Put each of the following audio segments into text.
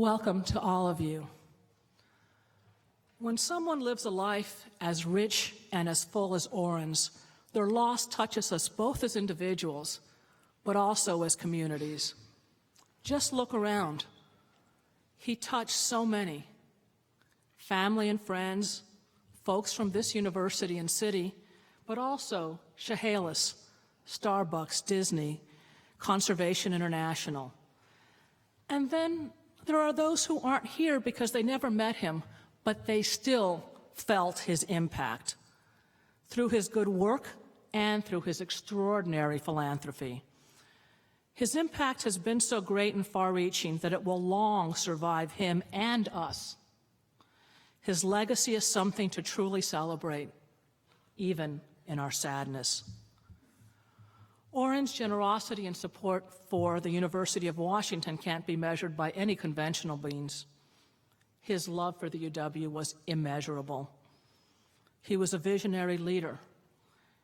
Welcome to all of you. When someone lives a life as rich and as full as Orin's, their loss touches us both as individuals, but also as communities. Just look around. He touched so many. Family and friends, folks from this university and city, but also Chehalis, Starbucks, Disney, Conservation International. And then there are those who aren't here because they never met him, but they still felt his impact through his good work and through his extraordinary philanthropy. His impact has been so great and far-reaching that it will long survive him and us. His legacy is something to truly celebrate, even in our sadness. Orin's generosity and support for the University of Washington can't be measured by any conventional means. His love for the UW was immeasurable. He was a visionary leader.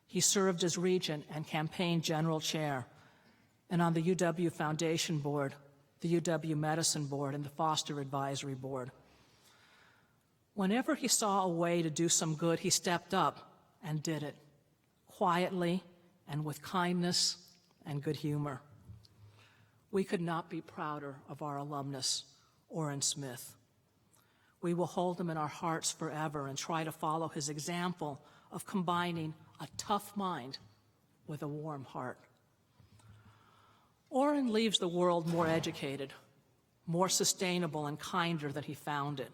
He served as regent and campaign general chair, and on the UW Foundation Board, the UW Medicine Board, and the Foster Advisory Board. Whenever he saw a way to do some good, he stepped up and did it, quietly and with kindness and good humor. We could not be prouder of our alumnus, Orin Smith. We will hold him in our hearts forever and try to follow his example of combining a tough mind with a warm heart. Orin leaves the world more educated, more sustainable and kinder than he found it.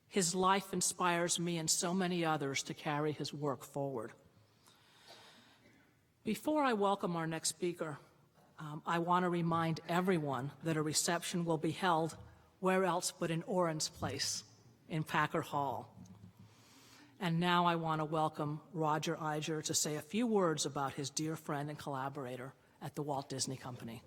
His life inspires me and so many others to carry his work forward. Before I welcome our next speaker, I want to remind everyone that a reception will be held where else but in Orin's place, in Packer Hall. And now I want to welcome Roger Iger to say a few words about his dear friend and collaborator at the Walt Disney Company.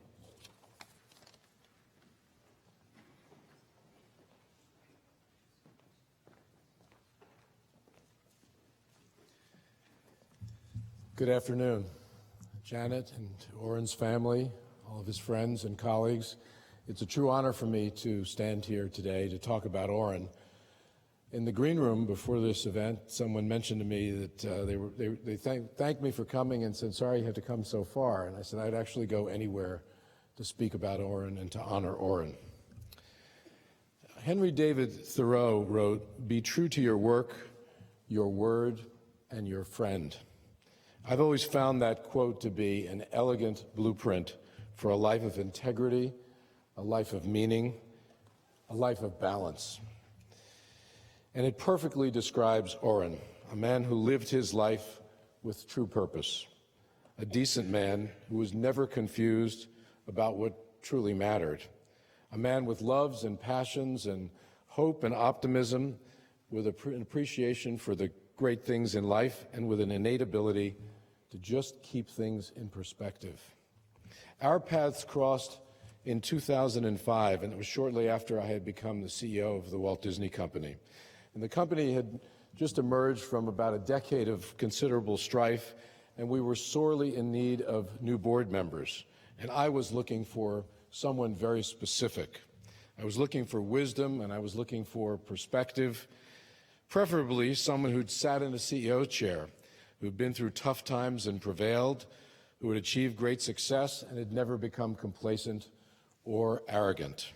Good afternoon, Janet and Orin's family, all of his friends and colleagues. It's a true honor for me to stand here today to talk about Orin. In the green room before this event, someone mentioned to me that they thanked me for coming and said, sorry you had to come so far. And I said I'd actually go anywhere to speak about Orin and to honor Orin. Henry David Thoreau wrote, "Be true to your work, your word, and your friend." I've always found that quote to be an elegant blueprint for a life of integrity, a life of meaning, a life of balance. And it perfectly describes Orin, a man who lived his life with true purpose, a decent man who was never confused about what truly mattered, a man with loves and passions and hope and optimism, with an appreciation for the great things in life and with an innate ability to just keep things in perspective. Our paths crossed in 2005, and it was shortly after I had become the CEO of the Walt Disney Company. And the company had just emerged from about a decade of considerable strife, and we were sorely in need of new board members. And I was looking for someone very specific. I was looking for wisdom, and I was looking for perspective, preferably someone who'd sat in a CEO chair, who'd been through tough times and prevailed, who had achieved great success and had never become complacent or arrogant.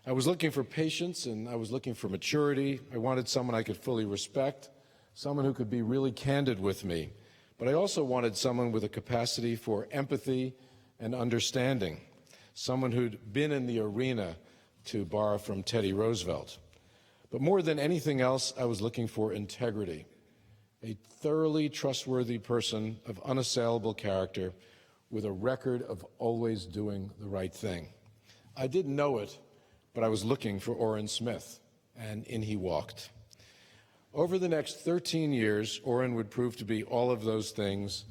I was looking for patience and I was looking for maturity. I wanted someone I could fully respect, someone who could be really candid with me. But I also wanted someone with a capacity for empathy and understanding, someone who'd been in the arena, to borrow from Teddy Roosevelt. But more than anything else, I was looking for integrity, a thoroughly trustworthy person of unassailable character with a record of always doing the right thing. I didn't know it, but I was looking for Orin Smith, and in he walked. Over the next 13 years, Orin would prove to be all of those things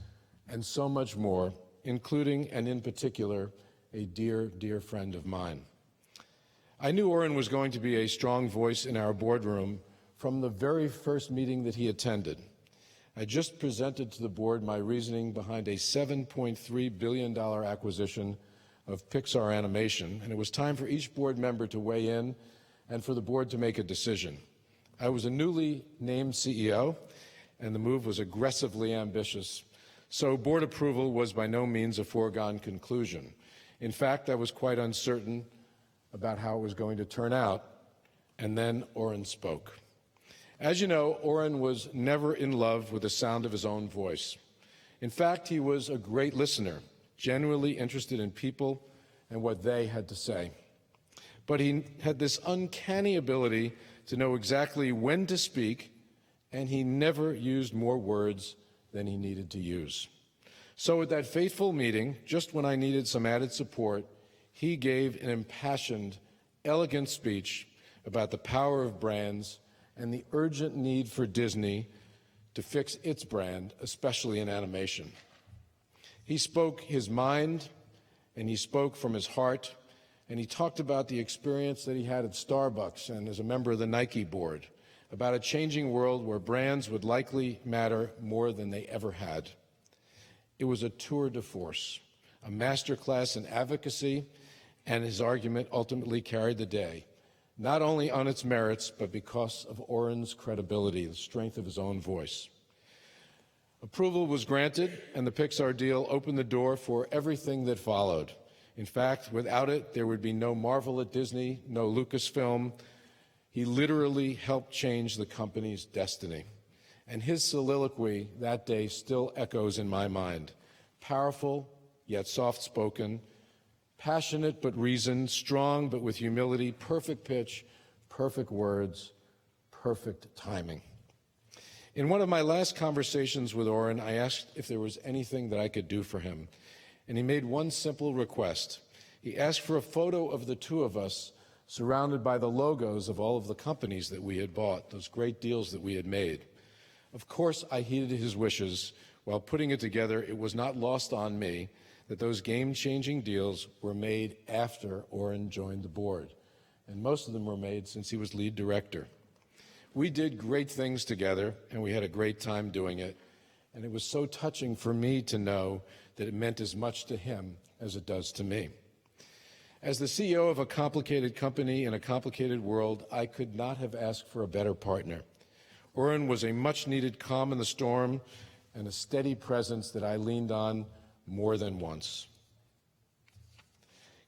and so much more, including and in particular, a dear, dear friend of mine. I knew Orin was going to be a strong voice in our boardroom from the very first meeting that he attended. I just presented to the board my reasoning behind a $7.3 billion acquisition of Pixar animation, and it was time for each board member to weigh in and for the board to make a decision. I was a newly named CEO, and the move was aggressively ambitious, so board approval was by no means a foregone conclusion. In fact, I was quite uncertain about how it was going to turn out, and then Orin spoke. As you know, Orin was never in love with the sound of his own voice. In fact, he was a great listener, genuinely interested in people and what they had to say. But he had this uncanny ability to know exactly when to speak, and he never used more words than he needed to use. So at that fateful meeting, just when I needed some added support, he gave an impassioned, elegant speech about the power of brands and the urgent need for Disney to fix its brand, especially in animation. He spoke his mind, and he spoke from his heart, and he talked about the experience that he had at Starbucks and as a member of the Nike board, about a changing world where brands would likely matter more than they ever had. It was a tour de force, a masterclass in advocacy, and his argument ultimately carried the day, not only on its merits, but because of Orin's credibility, the strength of his own voice. Approval was granted, and the Pixar deal opened the door for everything that followed. In fact, without it, there would be no Marvel at Disney, no Lucasfilm. He literally helped change the company's destiny. And his soliloquy that day still echoes in my mind. Powerful, yet soft-spoken, passionate but reasoned, strong but with humility, perfect pitch, perfect words, perfect timing. In one of my last conversations with Orin, I asked if there was anything that I could do for him, and he made one simple request. He asked for a photo of the two of us surrounded by the logos of all of the companies that we had bought, those great deals that we had made. Of course, I heeded his wishes. While putting it together, it was not lost on me that those game-changing deals were made after Orin joined the board, and most of them were made since he was lead director. We did great things together, and we had a great time doing it, and it was so touching for me to know that it meant as much to him as it does to me. As the CEO of a complicated company in a complicated world, I could not have asked for a better partner. Orin was a much-needed calm in the storm and a steady presence that I leaned on more than once.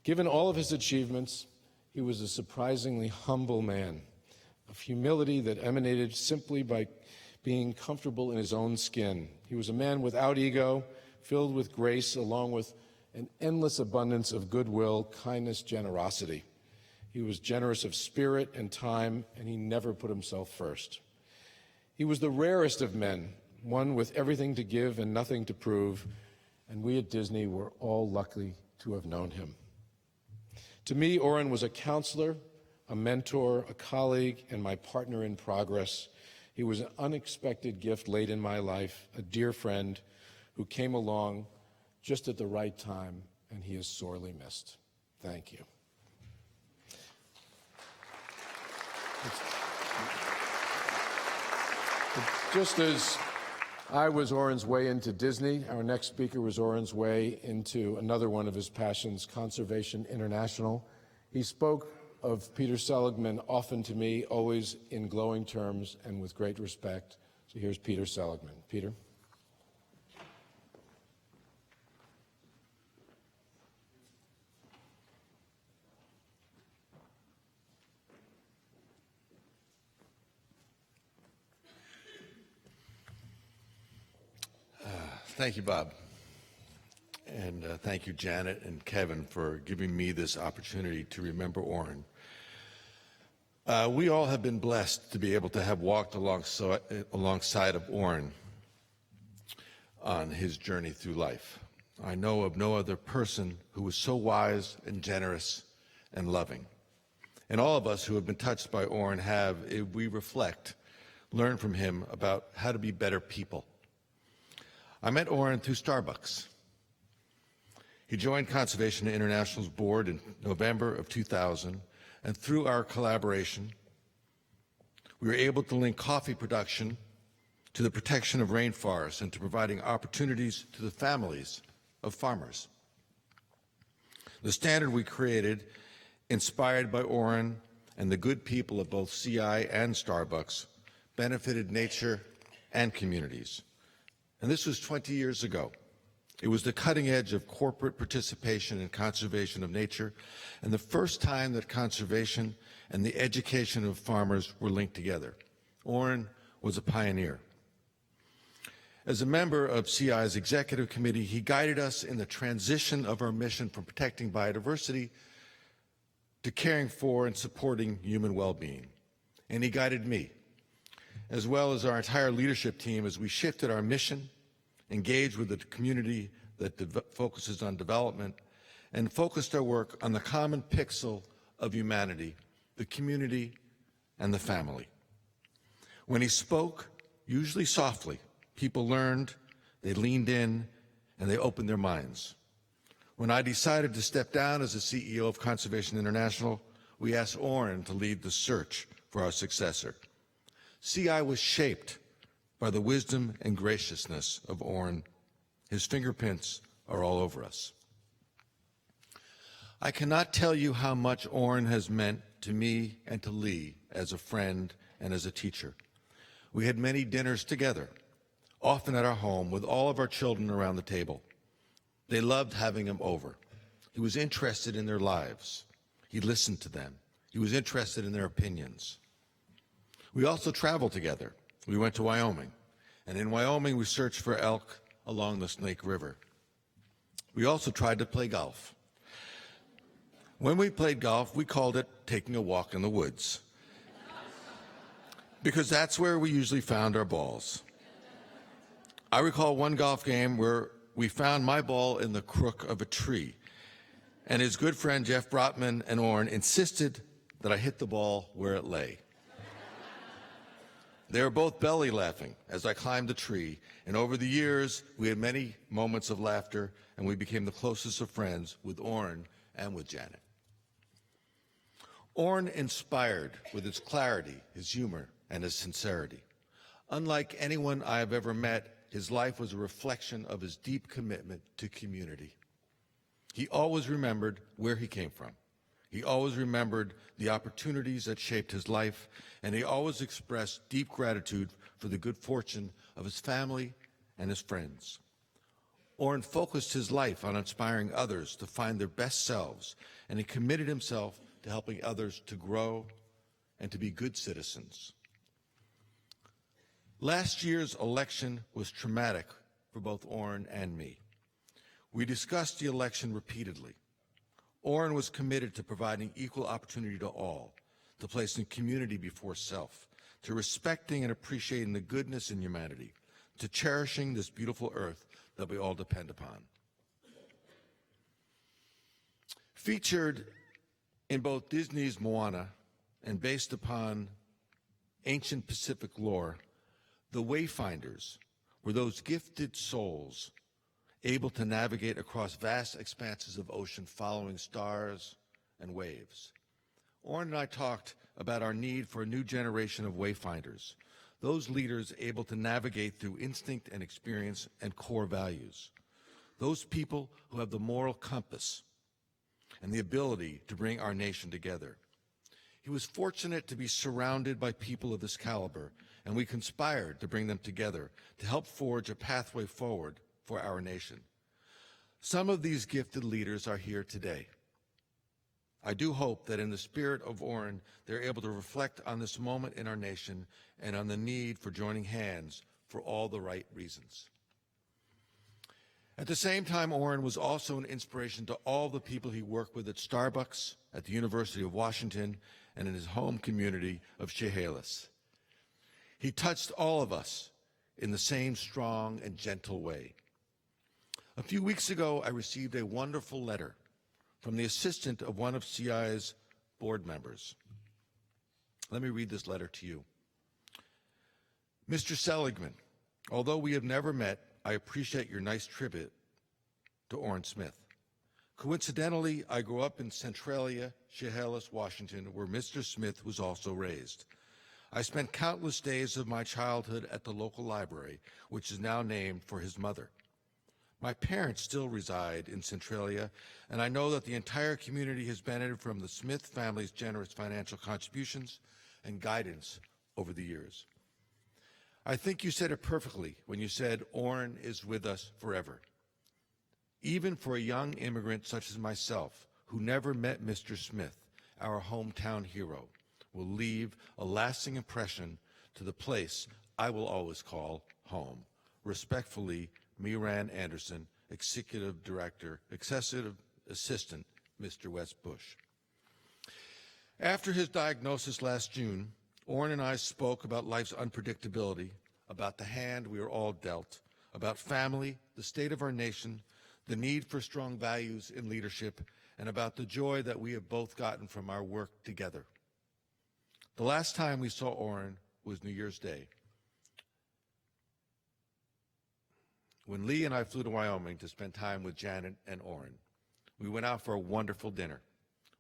Given all of his achievements, he was a surprisingly humble man, of humility that emanated simply by being comfortable in his own skin. He was a man without ego, filled with grace, along with an endless abundance of goodwill, kindness, generosity. He was generous of spirit and time, and he never put himself first. He was the rarest of men, one with everything to give and nothing to prove, and we at Disney were all lucky to have known him. To me, Orin was a counselor, a mentor, a colleague, and my partner in progress. He was an unexpected gift late in my life, a dear friend who came along just at the right time, and he is sorely missed. Thank you. Just as I was Orin's way into Disney, our next speaker was Orin's way into another one of his passions, Conservation International. He spoke of Peter Seligman often to me, always in glowing terms and with great respect. So here's Peter Seligman. Peter. Thank you, Bob. And thank you, Janet and Kevin, for giving me this opportunity to remember Orin. We all have been blessed to be able to have walked alongside of Orin on his journey through life. I know of no other person who was so wise and generous and loving. And all of us who have been touched by Orin have, if we reflect, learned from him about how to be better people. I met Orin through Starbucks. He joined Conservation International's board in November of 2000, and through our collaboration, we were able to link coffee production to the protection of rainforests and to providing opportunities to the families of farmers. The standard we created, inspired by Orin and the good people of both CI and Starbucks, benefited nature and communities. And this was 20 years ago. It was the cutting edge of corporate participation in conservation of nature, and the first time that conservation and the education of farmers were linked together. Orin was a pioneer. As a member of CI's executive committee, he guided us in the transition of our mission from protecting biodiversity to caring for and supporting human well-being. And he guided me, as well as our entire leadership team, as we shifted our mission, engaged with the community that focuses on development, and focused our work on the common pixel of humanity, the community and the family. When he spoke, usually softly, people learned, they leaned in, and they opened their minds. When I decided to step down as the CEO of Conservation International, we asked Orin to lead the search for our successor. CI was shaped by the wisdom and graciousness of Orin. His fingerprints are all over us. I cannot tell you how much Orin has meant to me and to Lee as a friend and as a teacher. We had many dinners together, often at our home, with all of our children around the table. They loved having him over. He was interested in their lives. He listened to them. He was interested in their opinions. We also traveled together. We went to Wyoming, and in Wyoming we searched for elk along the Snake River. We also tried to play golf. When we played golf, we called it taking a walk in the woods, because that's where we usually found our balls. I recall one golf game where we found my ball in the crook of a tree, and his good friend Jeff Brotman and Orin insisted that I hit the ball where it lay. They were both belly laughing as I climbed the tree, and over the years, we had many moments of laughter, and we became the closest of friends with Orin and with Janet. Orin inspired with his clarity, his humor, and his sincerity. Unlike anyone I have ever met, his life was a reflection of his deep commitment to community. He always remembered where he came from. He always remembered the opportunities that shaped his life, and he always expressed deep gratitude for the good fortune of his family and his friends. Orin focused his life on inspiring others to find their best selves, and he committed himself to helping others to grow and to be good citizens. Last year's election was traumatic for both Orin and me. We discussed the election repeatedly. Orin was committed to providing equal opportunity to all, to placing community before self, to respecting and appreciating the goodness in humanity, to cherishing this beautiful earth that we all depend upon. Featured in both Disney's Moana and based upon ancient Pacific lore, the Wayfinders were those gifted souls able to navigate across vast expanses of ocean following stars and waves. Orin and I talked about our need for a new generation of Wayfinders, those leaders able to navigate through instinct and experience and core values, those people who have the moral compass and the ability to bring our nation together. He was fortunate to be surrounded by people of this caliber, and we conspired to bring them together to help forge a pathway forward for our nation. Some of these gifted leaders are here today. I do hope that in the spirit of Orin, they're able to reflect on this moment in our nation and on the need for joining hands for all the right reasons. At the same time, Orin was also an inspiration to all the people he worked with at Starbucks, at the University of Washington, and in his home community of Chehalis. He touched all of us in the same strong and gentle way. A few weeks ago, I received a wonderful letter from the assistant of one of CI's board members. Let me read this letter to you. Mr. Seligman, although we have never met, I appreciate your nice tribute to Orin Smith. Coincidentally, I grew up in Centralia, Chehalis, Washington, where Mr. Smith was also raised. I spent countless days of my childhood at the local library, which is now named for his mother. My parents still reside in Centralia, and I know that the entire community has benefited from the Smith family's generous financial contributions and guidance over the years. I think you said it perfectly when you said Orin is with us forever. Even for a young immigrant such as myself, who never met Mr. Smith, our hometown hero, will leave a lasting impression to the place I will always call home. Respectfully, Miran Anderson, Executive Assistant, Mr. West Bush. After his diagnosis last June, Orin and I spoke about life's unpredictability, about the hand we are all dealt, about family, the state of our nation, the need for strong values in leadership, and about the joy that we have both gotten from our work together. The last time we saw Orin was New Year's Day, when Lee and I flew to Wyoming to spend time with Janet and Orin. We went out for a wonderful dinner.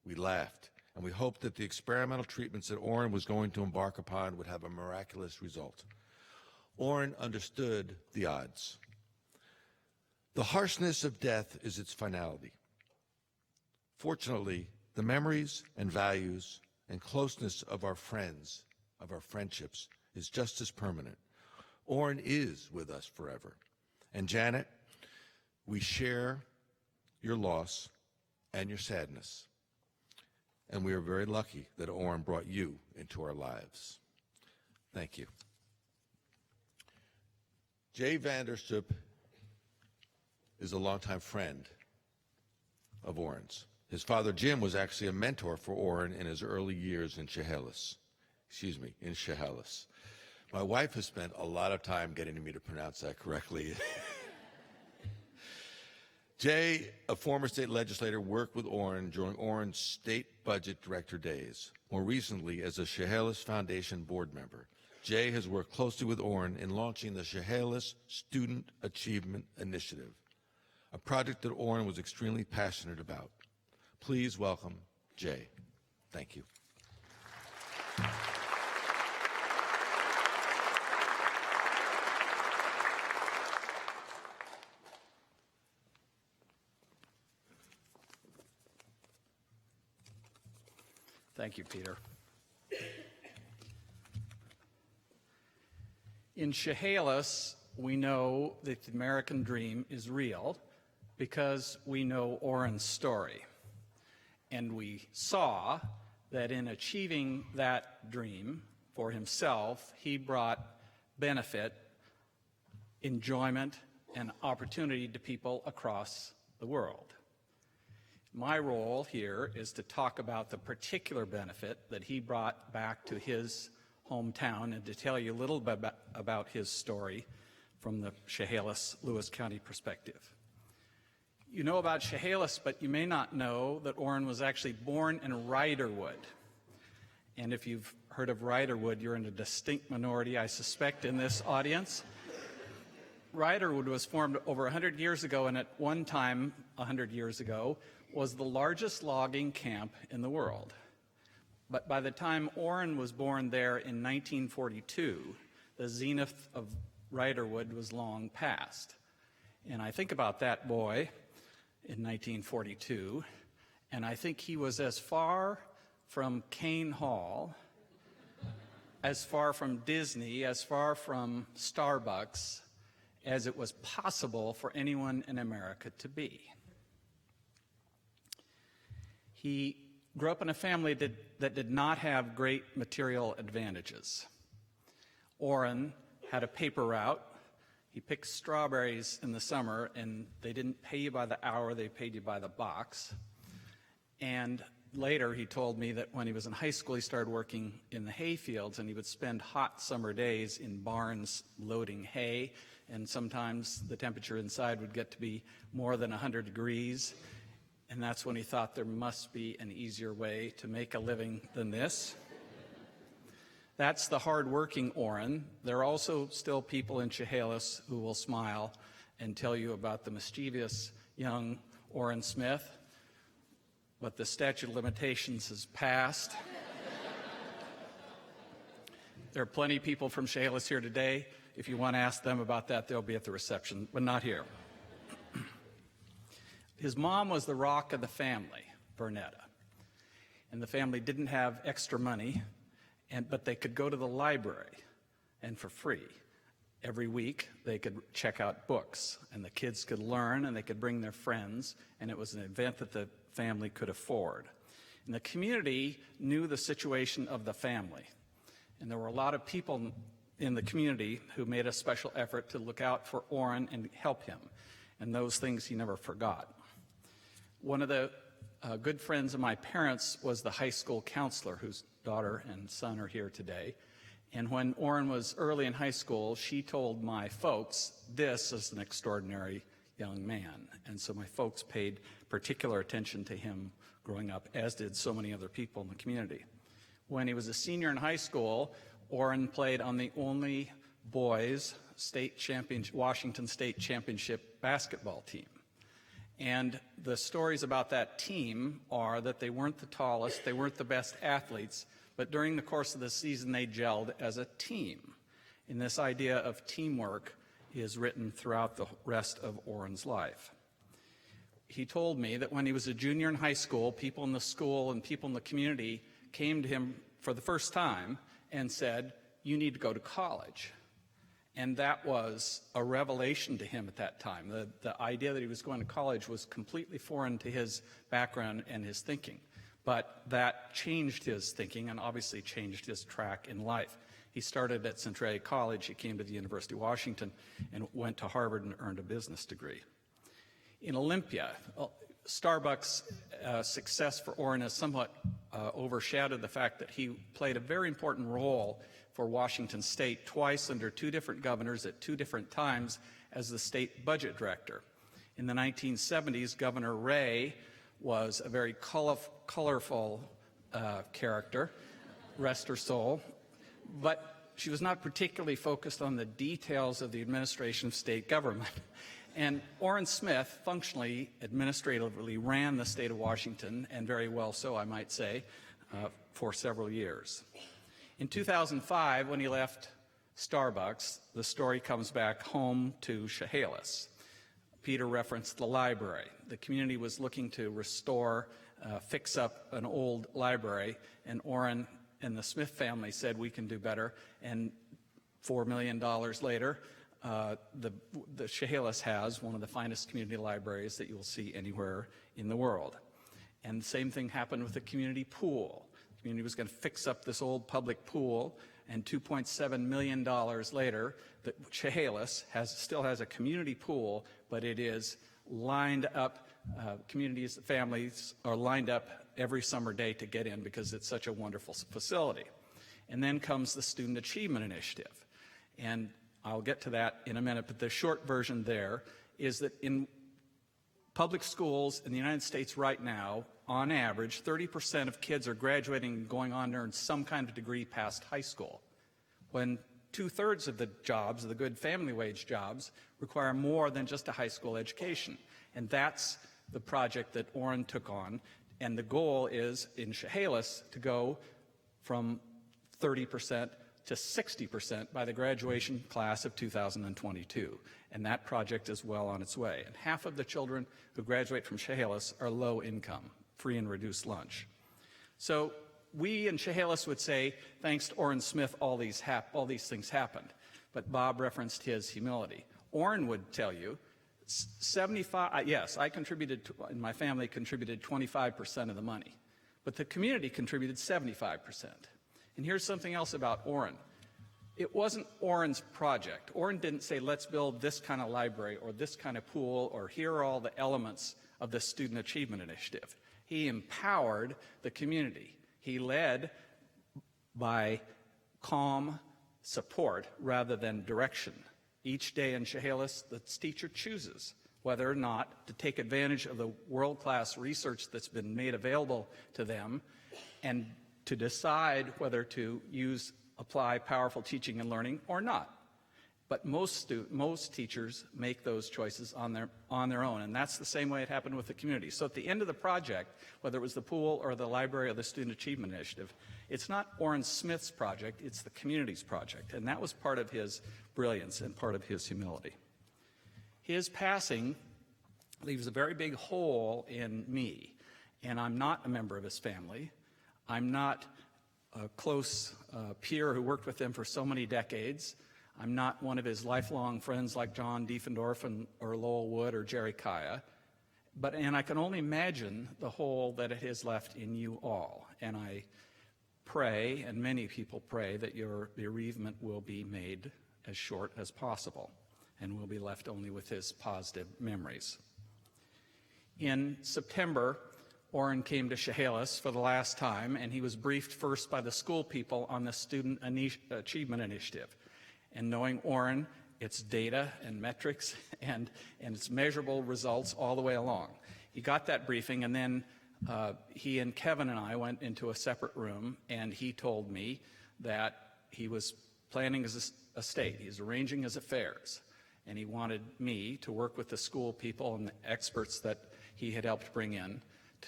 We laughed, and we hoped that the experimental treatments that Orin was going to embark upon would have a miraculous result. Orin understood the odds. The harshness of death is its finality. Fortunately, the memories and values and closeness of our friends, of our friendships, is just as permanent. Orin is with us forever. And Janet, we share your loss and your sadness. And we are very lucky that Orin brought you into our lives. Thank you. Jay Vanderstoep is a longtime friend of Orin's. His father, Jim, was actually a mentor for Orin in his early years in Chehalis. My wife has spent a lot of time getting me to pronounce that correctly. Jay, a former state legislator, worked with Orin during Orin's state budget director days. More recently, as a Chehalis Foundation board member, Jay has worked closely with Orin in launching the Chehalis Student Achievement Initiative, a project that Orin was extremely passionate about. Please welcome Jay. Thank you. Thank you, Peter. In Chehalis, we know that the American dream is real because we know Orin's story. And we saw that in achieving that dream for himself, he brought benefit, enjoyment, and opportunity to people across the world. My role here is to talk about the particular benefit that he brought back to his hometown and to tell you a little bit about his story from the Chehalis, Lewis County perspective. You know about Chehalis, but you may not know that Orin was actually born in Riderwood. And if you've heard of Riderwood, you're in a distinct minority, I suspect, in this audience. Riderwood was formed over 100 years ago, and at one time, 100 years ago, was the largest logging camp in the world. But by the time Orin was born there in 1942, the zenith of Riderwood was long past. And I think about that boy in 1942, and I think he was as far from Kane Hall, as far from Disney, as far from Starbucks, as it was possible for anyone in America to be. He grew up in a family that did not have great material advantages. Orin had a paper route. He picked strawberries in the summer, and they didn't pay you by the hour, they paid you by the box. And later he told me that when he was in high school, he started working in the hay fields, and he would spend hot summer days in barns loading hay, and sometimes the temperature inside would get to be more than 100 degrees. And that's when he thought there must be an easier way to make a living than this. That's the hard-working Orin. There are also still people in Chehalis who will smile and tell you about the mischievous young Orin Smith, but the statute of limitations has passed. There are plenty of people from Chehalis here today. If you want to ask them about that, they'll be at the reception, but not here. His mom was the rock of the family, Bernetta. And the family didn't have extra money, but they could go to the library, and for free. Every week, they could check out books, and the kids could learn, and they could bring their friends, and it was an event that the family could afford. And the community knew the situation of the family, and there were a lot of people in the community who made a special effort to look out for Orin and help him, and those things he never forgot. One of the good friends of my parents was the high school counselor, whose daughter and son are here today. And when Orin was early in high school, she told my folks, "This is an extraordinary young man." And so my folks paid particular attention to him growing up, as did so many other people in the community. When he was a senior in high school, Orin played on the only boys Washington State Championship basketball team. And the stories about that team are that they weren't the tallest, they weren't the best athletes, but during the course of the season they gelled as a team. And this idea of teamwork is written throughout the rest of Orin's life. He told me that when he was a junior in high school, people in the school and people in the community came to him for the first time and said, "You need to go to college." And that was a revelation to him at that time. The idea that he was going to college was completely foreign to his background and his thinking. But that changed his thinking and obviously changed his track in life. He started at Centralia College, he came to the University of Washington, and went to Harvard and earned a business degree. In Olympia, Starbucks' success for Orin has somewhat overshadowed the fact that he played a very important role for Washington State twice under two different governors at two different times as the state budget director. In the 1970s, Governor Ray was a very colorful character, rest her soul, but she was not particularly focused on the details of the administration of state government. And Orin Smith functionally, administratively ran the state of Washington, and very well so, I might say, for several years. In 2005, when he left Starbucks, the story comes back home to Chehalis. Peter referenced the library. The community was looking to restore, fix up an old library, and Orin and the Smith family said, "We can do better." And $4 million later, the Chehalis has one of the finest community libraries that you'll see anywhere in the world. And the same thing happened with the community pool. The community was going to fix up this old public pool, and $2.7 million later, the Chehalis still has a community pool, but it is lined up. Communities, families are lined up every summer day to get in because it's such a wonderful facility. And then comes the Student Achievement Initiative. And I'll get to that in a minute, but the short version there is that in public schools in the United States right now, on average, 30% of kids are graduating and going on to earn some kind of degree past high school, when 2/3 of the jobs, the good family wage jobs, require more than just a high school education. And that's the project that Orin took on. And the goal is, in Chehalis, to go from 30% to 60% by the graduation class of 2022. And that project is well on its way. And half of the children who graduate from Chehalis are low income, free and reduced lunch. So we in Chehalis would say, thanks to Orin Smith, all these things happened. But Bob referenced his humility. Orin would tell you, yes, I contributed, and my family contributed 25% of the money, but the community contributed 75%. And here's something else about Orin. It wasn't Orin's project. Orin didn't say, let's build this kind of library or this kind of pool, or here are all the elements of the Student Achievement Initiative. He empowered the community. He led by calm support rather than direction. Each day in Chehalis, the teacher chooses whether or not to take advantage of the world-class research that's been made available to them, and to decide whether to apply powerful teaching and learning or not. But most teachers make those choices on their own, and that's the same way it happened with the community. So at the end of the project, whether it was the pool or the library or the Student Achievement Initiative, it's not Orin Smith's project, it's the community's project, and that was part of his brilliance and part of his humility. His passing leaves a very big hole in me. And I'm not a member of his family. I'm not a close peer who worked with him for so many decades. I'm not one of his lifelong friends like John Diefendorf or Lowell Wood or Jerry Kaya. And I can only imagine the hole that it has left in you all. And I pray, and many people pray, that your bereavement will be made as short as possible and will be left only with his positive memories. In September, Orin came to Chehalis for the last time, and he was briefed first by the school people on the Student Achievement Initiative. And knowing Orin, its data and metrics and its measurable results all the way along. He got that briefing, and then he and Kevin and I went into a separate room, and he told me that he was planning his estate. He's arranging his affairs, and he wanted me to work with the school people and the experts that he had helped bring in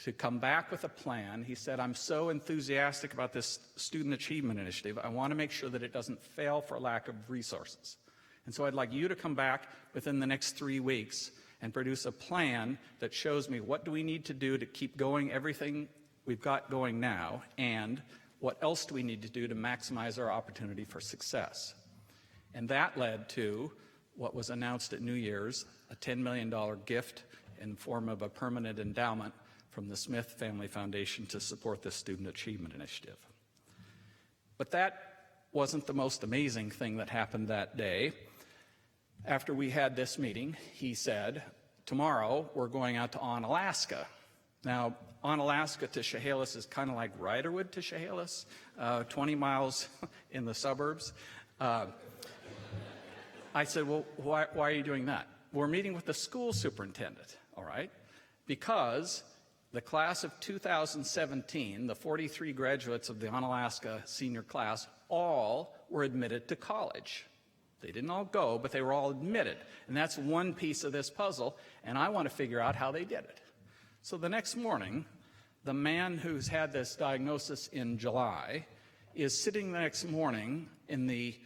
to come back with a plan. He said, I'm so enthusiastic about this Student Achievement Initiative. I want to make sure that it doesn't fail for lack of resources. And so I'd like you to come back within the next 3 weeks and produce a plan that shows me what do we need to do to keep going everything we've got going now, and what else do we need to do to maximize our opportunity for success. And that led to what was announced at New Year's, a $10 million gift in the form of a permanent endowment from the Smith Family Foundation to support the Student Achievement Initiative. But that wasn't the most amazing thing that happened that day. After we had this meeting, he said, tomorrow we're going out to Onalaska. Now, Onalaska to Chehalis is kind of like Riderwood to Chehalis, 20 miles in the suburbs. I said, well, why are you doing that? We're meeting with the school superintendent, all right? Because the class of 2017, the 43 graduates of the Onalaska senior class, all were admitted to college. They didn't all go, but they were all admitted. And that's one piece of this puzzle, and I want to figure out how they did it. So the next morning, the man who's had this diagnosis in July is sitting the next morning in the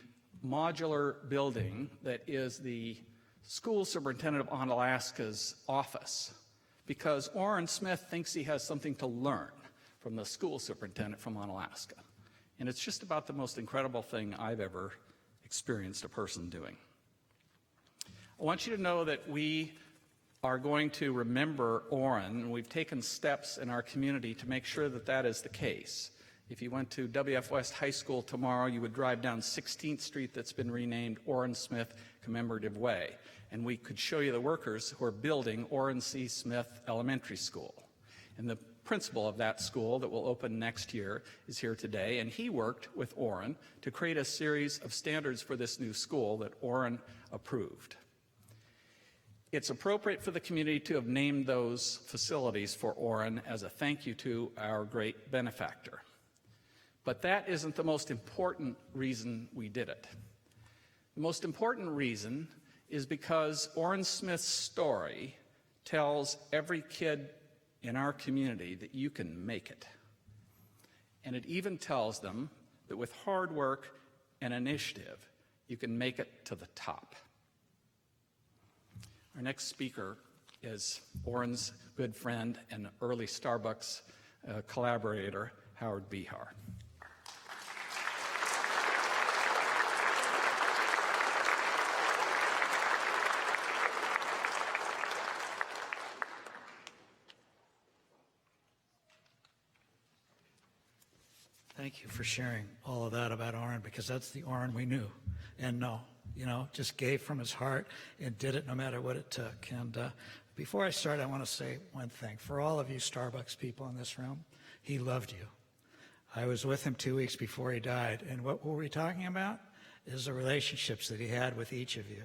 modular building that is the school superintendent of Onalaska's office, because Orin Smith thinks he has something to learn from the school superintendent from Onalaska. And it's just about the most incredible thing I've ever experienced a person doing. I want you to know that we are going to remember Orin. We've taken steps in our community to make sure that that is the case. If you went to WF West High School tomorrow, you would drive down 16th Street that's been renamed Orin Smith Commemorative Way. And we could show you the workers who are building Orin C. Smith Elementary School. And the principal of that school that will open next year is here today, and he worked with Orin to create a series of standards for this new school that Orin approved. It's appropriate for the community to have named those facilities for Orin as a thank you to our great benefactor. But that isn't the most important reason we did it. The most important reason is because Orin Smith's story tells every kid in our community that you can make it. And it even tells them that with hard work and initiative, you can make it to the top. Our next speaker is Orin's good friend and early Starbucks collaborator, Howard Behar. Thank you for sharing all of that about Orin, because that's the Orin we knew and know. You know, just gave from his heart and did it no matter what it took. And before I start, I want to say one thing. For all of you Starbucks people in this room, he loved you. I was with him 2 weeks before he died, and what were we talking about? Is the relationships that he had with each of you.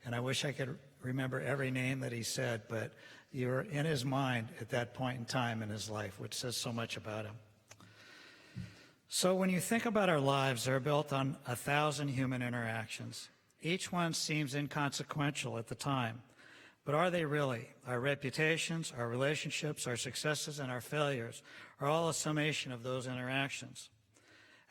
And I wish I could remember every name that he said, but you were in his mind at that point in time in his life, which says so much about him. So when you think about our lives, they're built on 1,000 human interactions. Each one seems inconsequential at the time, but are they really? Our reputations, our relationships, our successes, and our failures are all a summation of those interactions.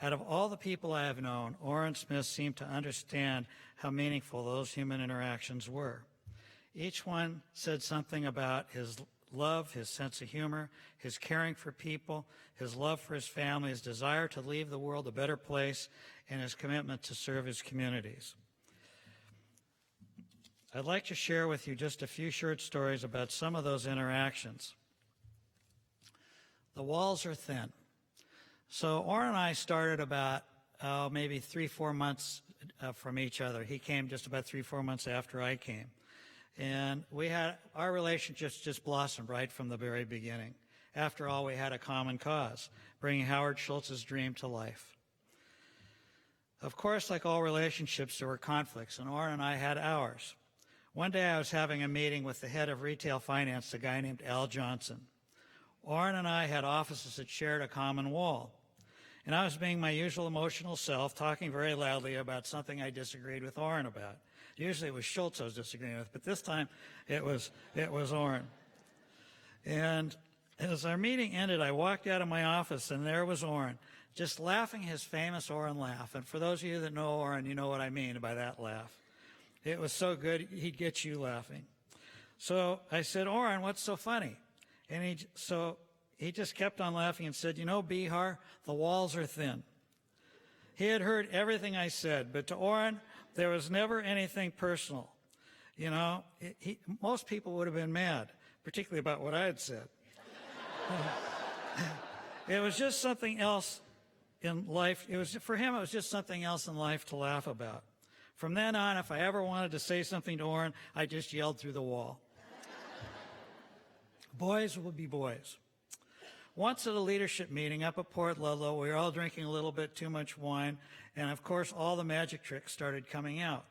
Out of all the people I have known, Orin Smith seemed to understand how meaningful those human interactions were. Each one said something about his love, his sense of humor, his caring for people, his love for his family, his desire to leave the world a better place, and his commitment to serve his communities. I'd like to share with you just a few short stories about some of those interactions. The walls are thin. So Orin and I started about maybe 3-4 months from each other. He came just about 3-4 months after I came. And our relationship just blossomed right from the very beginning. After all, we had a common cause, bringing Howard Schultz's dream to life. Of course, like all relationships, there were conflicts, and Orin and I had ours. One day I was having a meeting with the head of retail finance, a guy named Al Johnson. Orin and I had offices that shared a common wall. And I was being my usual emotional self, talking very loudly about something I disagreed with Orin about. Usually it was Schultz I was disagreeing with, but this time it was Orin. And as our meeting ended, I walked out of my office, and there was Orin, just laughing his famous Orin laugh. And for those of you that know Orin, you know what I mean by that laugh. It was so good, he'd get you laughing. So I said, Orin, what's so funny? And he just kept on laughing and said, you know, Bihar, the walls are thin. He had heard everything I said, but to Orin, there was never anything personal. You know, most people would have been mad, particularly about what I had said. It was just something else in life. For him, it was just something else in life to laugh about. From then on, if I ever wanted to say something to Orin, I just yelled through the wall. Boys will be boys. Once at a leadership meeting up at Port Ludlow, we were all drinking a little bit too much wine, and of course all the magic tricks started coming out.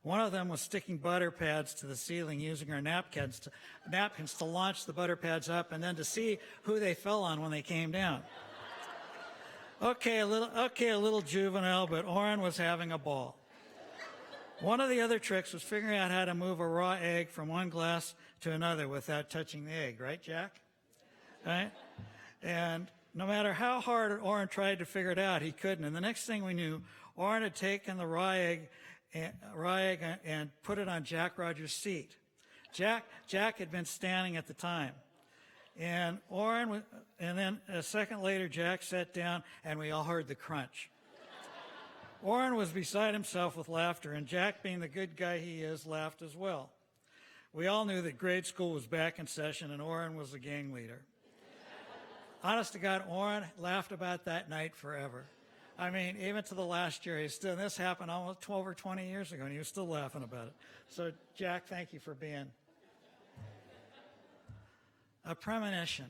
One of them was sticking butter pads to the ceiling using our napkins to launch the butter pads up and then to see who they fell on when they came down. Okay, a little juvenile, but Orin was having a ball. One of the other tricks was figuring out how to move a raw egg from one glass to another without touching the egg, right, Jack? Right? And no matter how hard Orin tried to figure it out, he couldn't. And the next thing we knew, Orin had taken the raw egg and put it on Jack Rogers' seat. Jack had been standing at the time. And then a second later, Jack sat down, and we all heard the crunch. Orin was beside himself with laughter, and Jack, being the good guy he is, laughed as well. We all knew that grade school was back in session, and Orin was the gang leader. Honest to God, Orin laughed about that night forever. I mean, even to the last year, this happened almost 12 or 20 years ago, and he was still laughing about it. So, Jack, thank you for being a premonition.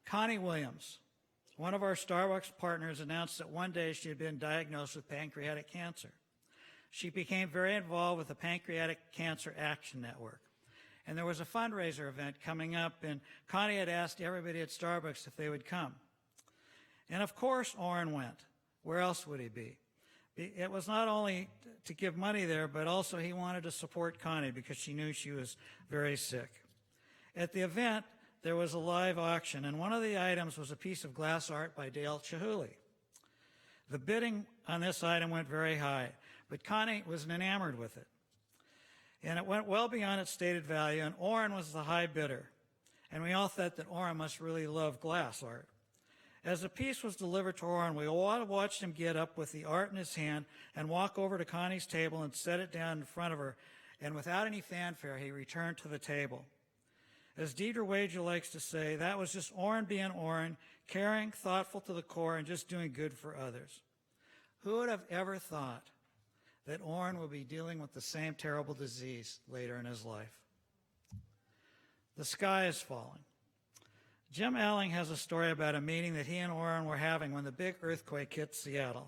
Connie Williams, one of our Starbucks partners, announced that one day she had been diagnosed with pancreatic cancer. She became very involved with the Pancreatic Cancer Action Network. And there was a fundraiser event coming up, and Connie had asked everybody at Starbucks if they would come. And of course, Orin went. Where else would he be? It was not only to give money there, but also he wanted to support Connie because she knew she was very sick. At the event, there was a live auction, and one of the items was a piece of glass art by Dale Chihuly. The bidding on this item went very high, but Connie was enamored with it. And it went well beyond its stated value, and Orin was the high bidder. And we all thought that Orin must really love glass art. As the piece was delivered to Orin, we all watched him get up with the art in his hand and walk over to Connie's table and set it down in front of her. And without any fanfare, he returned to the table. As Deidre Wager likes to say, that was just Orin being Orin, caring, thoughtful to the core, and just doing good for others. Who would have ever thought that Orin would be dealing with the same terrible disease later in his life? The sky is falling. Jim Alling has a story about a meeting that he and Orin were having when the big earthquake hit Seattle.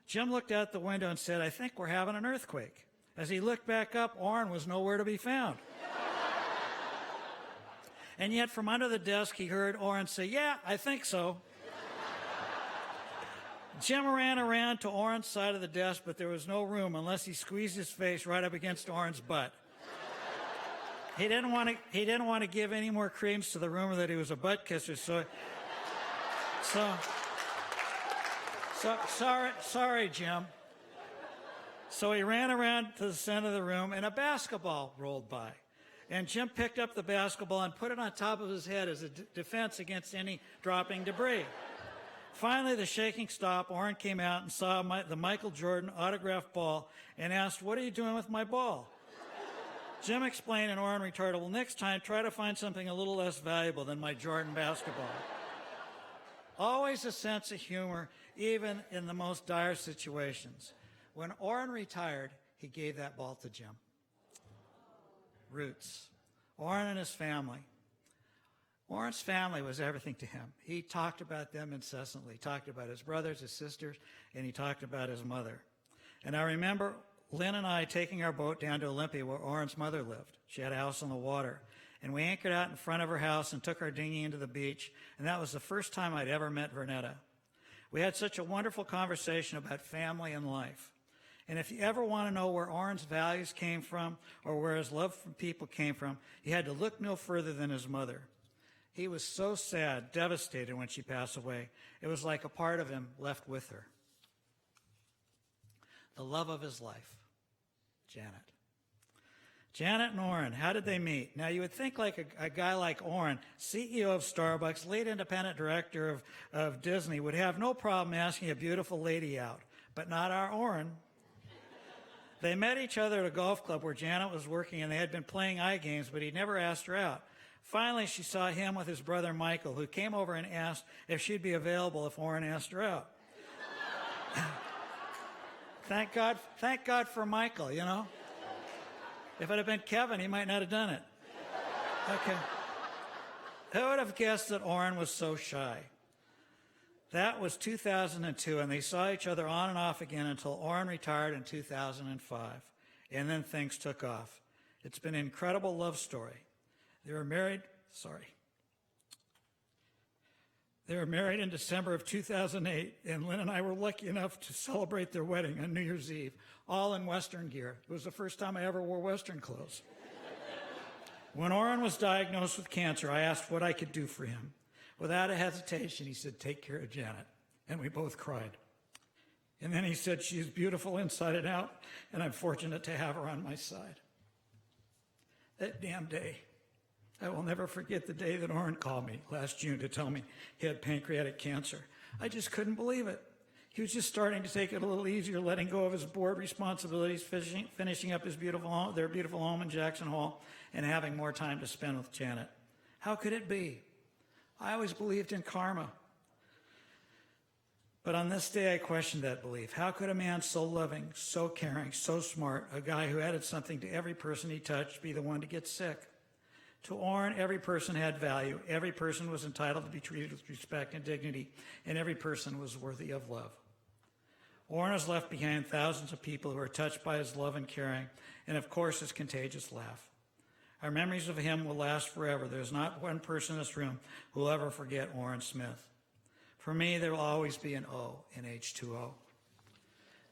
Jim looked out the window and said, "I think we're having an earthquake." As he looked back up, Orin was nowhere to be found. And yet from under the desk, he heard Orin say, "Yeah, I think so." Jim ran around to Orin's side of the desk, but there was no room unless he squeezed his face right up against Orin's butt. He didn't want to give any more credence to the rumor that he was a butt kisser, so sorry, Jim. So he ran around to the center of the room, and a basketball rolled by. And Jim picked up the basketball and put it on top of his head as a defense against any dropping debris. Finally, the shaking stopped. Orin came out and saw the Michael Jordan autographed ball and asked, "What are you doing with my ball?" Jim explained, and Orin retorted, "Well, next time, try to find something a little less valuable than my Jordan basketball." Always a sense of humor, even in the most dire situations. When Orin retired, he gave that ball to Jim. Roots. Orin and his family. Orin's family was everything to him. He talked about them incessantly. He talked about his brothers, his sisters, and he talked about his mother. And I remember Lynn and I taking our boat down to Olympia where Orin's mother lived. She had a house on the water. And we anchored out in front of her house and took our dinghy into the beach. And that was the first time I'd ever met Vernetta. We had such a wonderful conversation about family and life. And if you ever want to know where Orin's values came from or where his love for people came from, you had to look no further than his mother. He was so sad, devastated when she passed away. It was like a part of him left with her. The love of his life, Janet. Janet and Orin, how did they meet? Now, you would think like a guy like Orin, CEO of Starbucks, lead independent director of Disney, would have no problem asking a beautiful lady out, but not our Orin. They met each other at a golf club where Janet was working, and they had been playing eye games, but he'd never asked her out. Finally, she saw him with his brother Michael, who came over and asked if she'd be available if Orin asked her out. Thank God for Michael, you know. If it had been Kevin, he might not have done it. Okay. Who would have guessed that Orin was so shy? That was 2002, and they saw each other on and off again until Orin retired in 2005. And then things took off. It's been an incredible love story. They were married in December of 2008, and Lynn and I were lucky enough to celebrate their wedding on New Year's Eve, all in Western gear. It was the first time I ever wore Western clothes. When Orin was diagnosed with cancer, I asked what I could do for him. Without a hesitation, he said, "Take care of Janet." And we both cried. And then he said, "She is beautiful inside and out, and I'm fortunate to have her on my side." That damn day. I will never forget the day that Orin called me last June to tell me he had pancreatic cancer. I just couldn't believe it. He was just starting to take it a little easier, letting go of his board responsibilities, finishing up their beautiful home in Jackson Hole, and having more time to spend with Janet. How could it be? I always believed in karma. But on this day, I questioned that belief. How could a man so loving, so caring, so smart, a guy who added something to every person he touched, be the one to get sick? To Orin, every person had value. Every person was entitled to be treated with respect and dignity, and every person was worthy of love. Orin has left behind thousands of people who are touched by his love and caring, and of course his contagious laugh. Our memories of him will last forever. There's not one person in this room who will ever forget Orin Smith. For me, there will always be an O in H2O.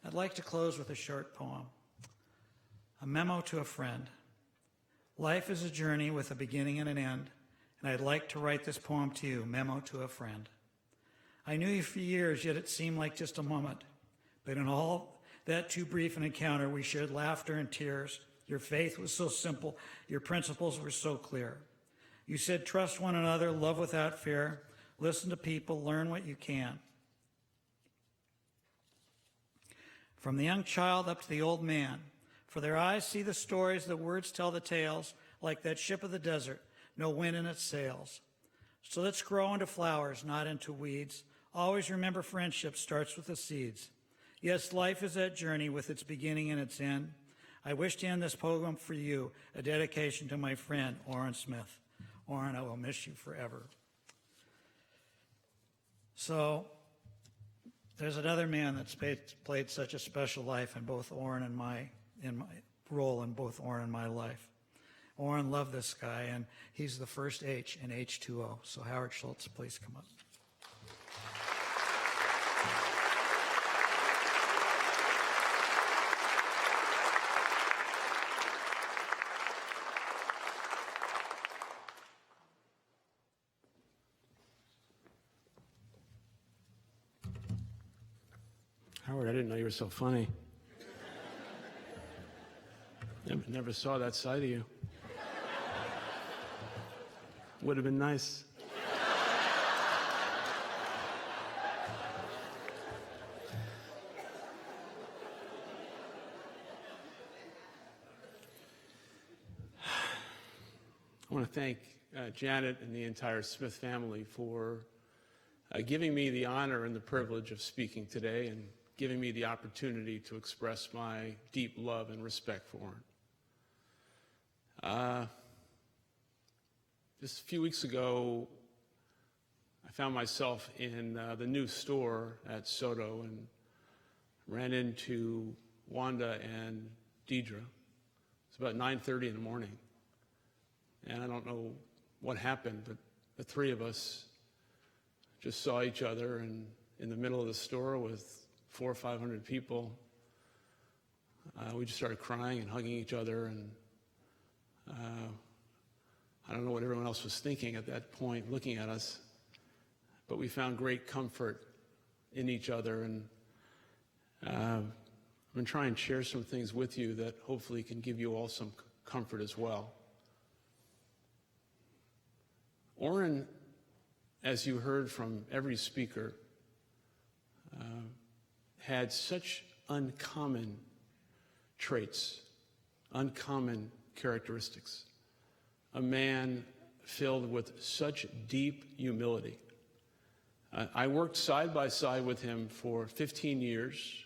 I'd like to close with a short poem. A memo to a friend. Life is a journey with a beginning and an end, and I'd like to write this poem to you, Memo to a Friend. I knew you for years, yet it seemed like just a moment. But in all that too brief an encounter, we shared laughter and tears. Your faith was so simple. Your principles were so clear. You said, trust one another, love without fear, listen to people, learn what you can. From the young child up to the old man, for their eyes see the stories, the words tell the tales, like that ship of the desert, no wind in its sails. So let's grow into flowers, not into weeds. Always remember friendship starts with the seeds. Yes, life is that journey with its beginning and its end. I wish to end this poem for you, a dedication to my friend, Orin Smith. Orin, I will miss you forever. So there's another man that's played such a special life in both Orin and my role in both Orin and my life. Orin loved this guy, and he's the first H in H2O. So Howard Schultz, please come up. Howard, I didn't know you were so funny. Never saw that side of you. Would have been nice. I want to thank Janet and the entire Smith family for giving me the honor and the privilege of speaking today and giving me the opportunity to express my deep love and respect for Orin. Just a few weeks ago, I found myself in the new store at Soto and ran into Wanda and Deidre. It's about 9:30 in the morning. And I don't know what happened, but the three of us just saw each other, and in the middle of the store with 400 or 500 people, we just started crying and hugging each other. And I don't know what everyone else was thinking at that point, looking at us, but we found great comfort in each other. And I'm going to try and share some things with you that hopefully can give you all some comfort as well. Orin, as you heard from every speaker, had such uncommon traits, uncommon characteristics. A man filled with such deep humility. I worked side by side with him for 15 years.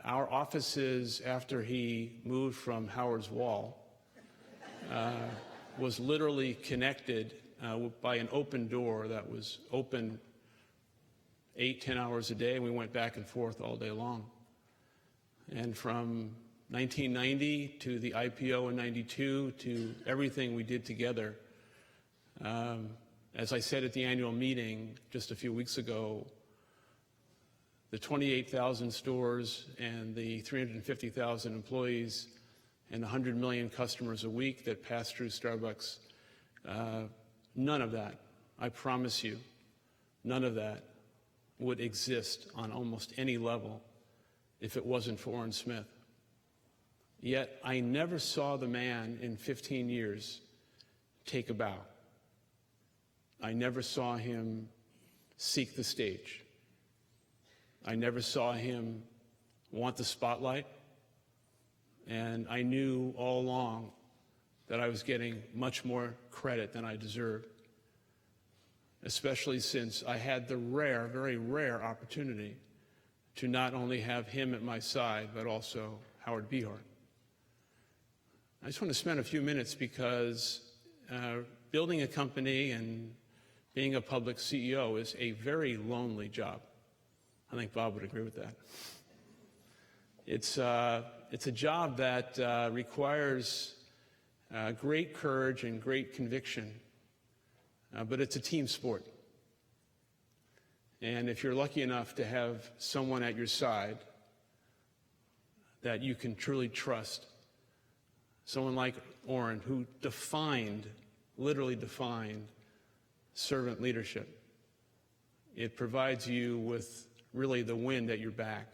Our offices, after he moved from Howard's Wall, was literally connected by an open door that was open 8-10 hours a day, and we went back and forth all day long. And from 1990 to the IPO in 92 to everything we did together, as I said at the annual meeting just a few weeks ago, the 28,000 stores and the 350,000 employees and 100 million customers a week that pass through Starbucks, none of that, I promise you, none of that would exist on almost any level if it wasn't for Orin Smith. Yet I never saw the man in 15 years take a bow. I never saw him seek the stage. I never saw him want the spotlight. And I knew all along that I was getting much more credit than I deserved, especially since I had the rare, very rare opportunity to not only have him at my side, but also Howard Behar. I just want to spend a few minutes because building a company and being a public CEO is a very lonely job. I think Bob would agree with that. It's a job that requires great courage and great conviction, but it's a team sport. And if you're lucky enough to have someone at your side that you can truly trust, someone like Orin, who literally defined servant leadership, it provides you with really the wind at your back.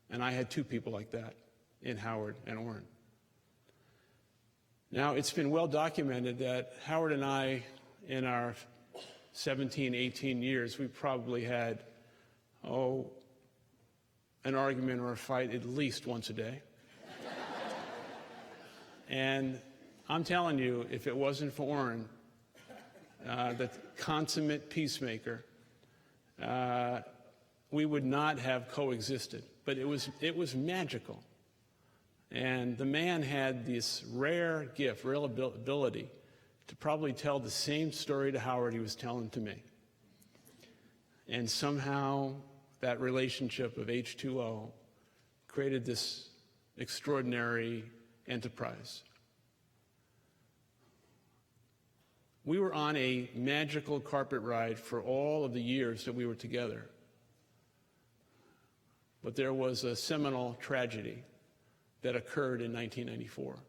And I had two people like that in Howard and Orin. Now, it's been well documented that Howard and I, in our 17, 18 years, we probably had, an argument or a fight at least once a day. And I'm telling you, if it wasn't for Orin, the consummate peacemaker, we would not have coexisted. But it was magical. And the man had this rare gift, rare ability to probably tell the same story to Howard he was telling to me. And somehow that relationship of H2O created this extraordinary enterprise. We were on a magical carpet ride for all of the years that we were together. But there was a seminal tragedy that occurred in 1994. It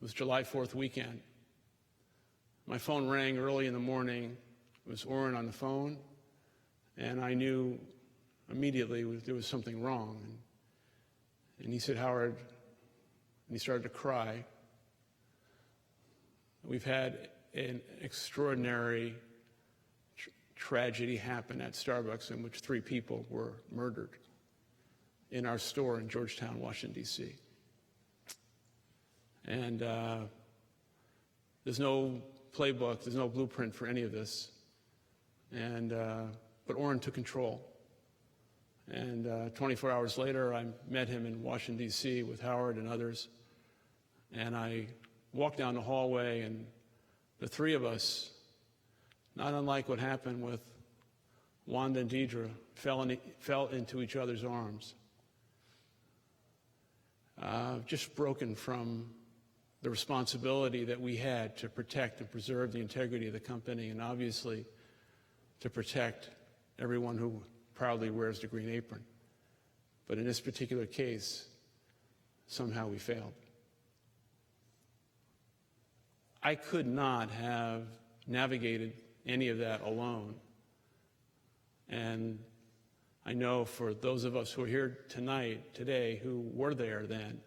was July 4th weekend. My phone rang early in the morning. It was Orin on the phone, and I knew immediately there was something wrong. And he said, "Howard, he started to cry. We've had an extraordinary tragedy happen at Starbucks in which 3 people were murdered in our store in Georgetown, Washington, D.C. And there's no playbook, there's no blueprint for any of this. But Orin took control. And 24 hours later, I met him in Washington, D.C. with Howard and others. And I walked down the hallway, and the 3 of us, not unlike what happened with Wanda and Deidre, fell into each other's arms. Just broken from the responsibility that we had to protect and preserve the integrity of the company, and obviously to protect everyone who proudly wears the green apron. But in this particular case, somehow we failed. I could not have navigated any of that alone. And I know for those of us who are here today, who were there then,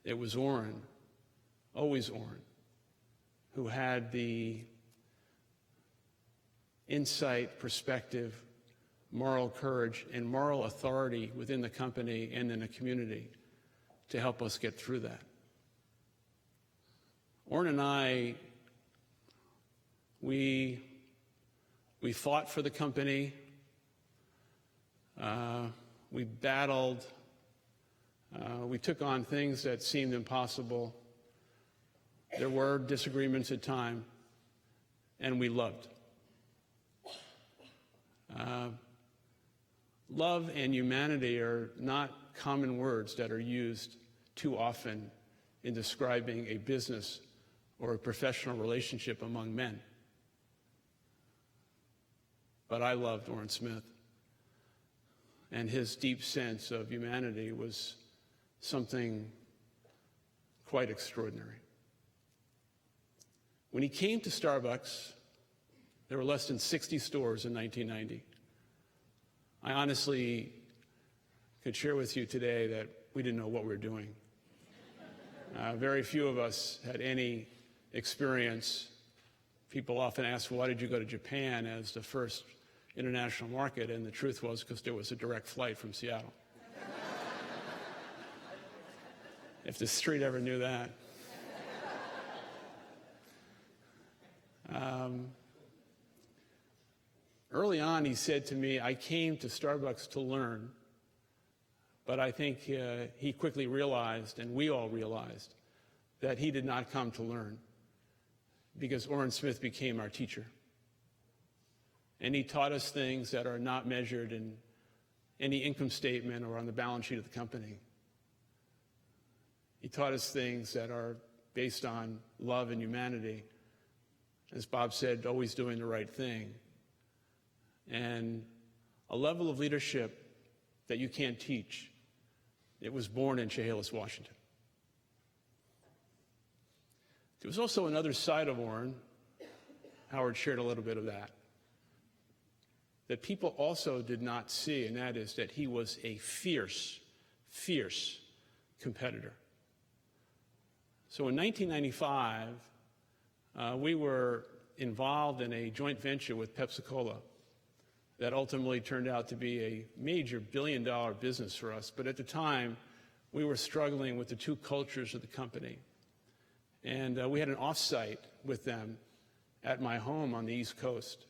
it was Orin, always Orin, who had the insight, perspective, moral courage, and moral authority within the company and in the community to help us get through that. Orin and I, we fought for the company. We battled. We took on things that seemed impossible. There were disagreements at times, and we loved. Love and humanity are not common words that are used too often in describing a business or a professional relationship among men. But I loved Orin Smith, and his deep sense of humanity was something quite extraordinary. When he came to Starbucks, there were less than 60 stores in 1990. I honestly could share with you today that we didn't know what we were doing. Very few of us had any experience. People often ask, why did you go to Japan as the first international market? And the truth was because there was a direct flight from Seattle. If the street ever knew that. Early on, he said to me, I came to Starbucks to learn, but I think he quickly realized, and we all realized, that he did not come to learn, because Orin Smith became our teacher. And he taught us things that are not measured in any income statement or on the balance sheet of the company. He taught us things that are based on love and humanity. As Bob said, always doing the right thing. And a level of leadership that you can't teach. It was born in Chehalis, Washington. There was also another side of Orin. Howard shared a little bit of that people also did not see, and that is that he was a fierce, fierce competitor. So in 1995, we were involved in a joint venture with Pepsi-Cola that ultimately turned out to be a major billion-dollar business for us. But at the time, we were struggling with the two cultures of the company. And we had an off-site with them at my home on the East Coast.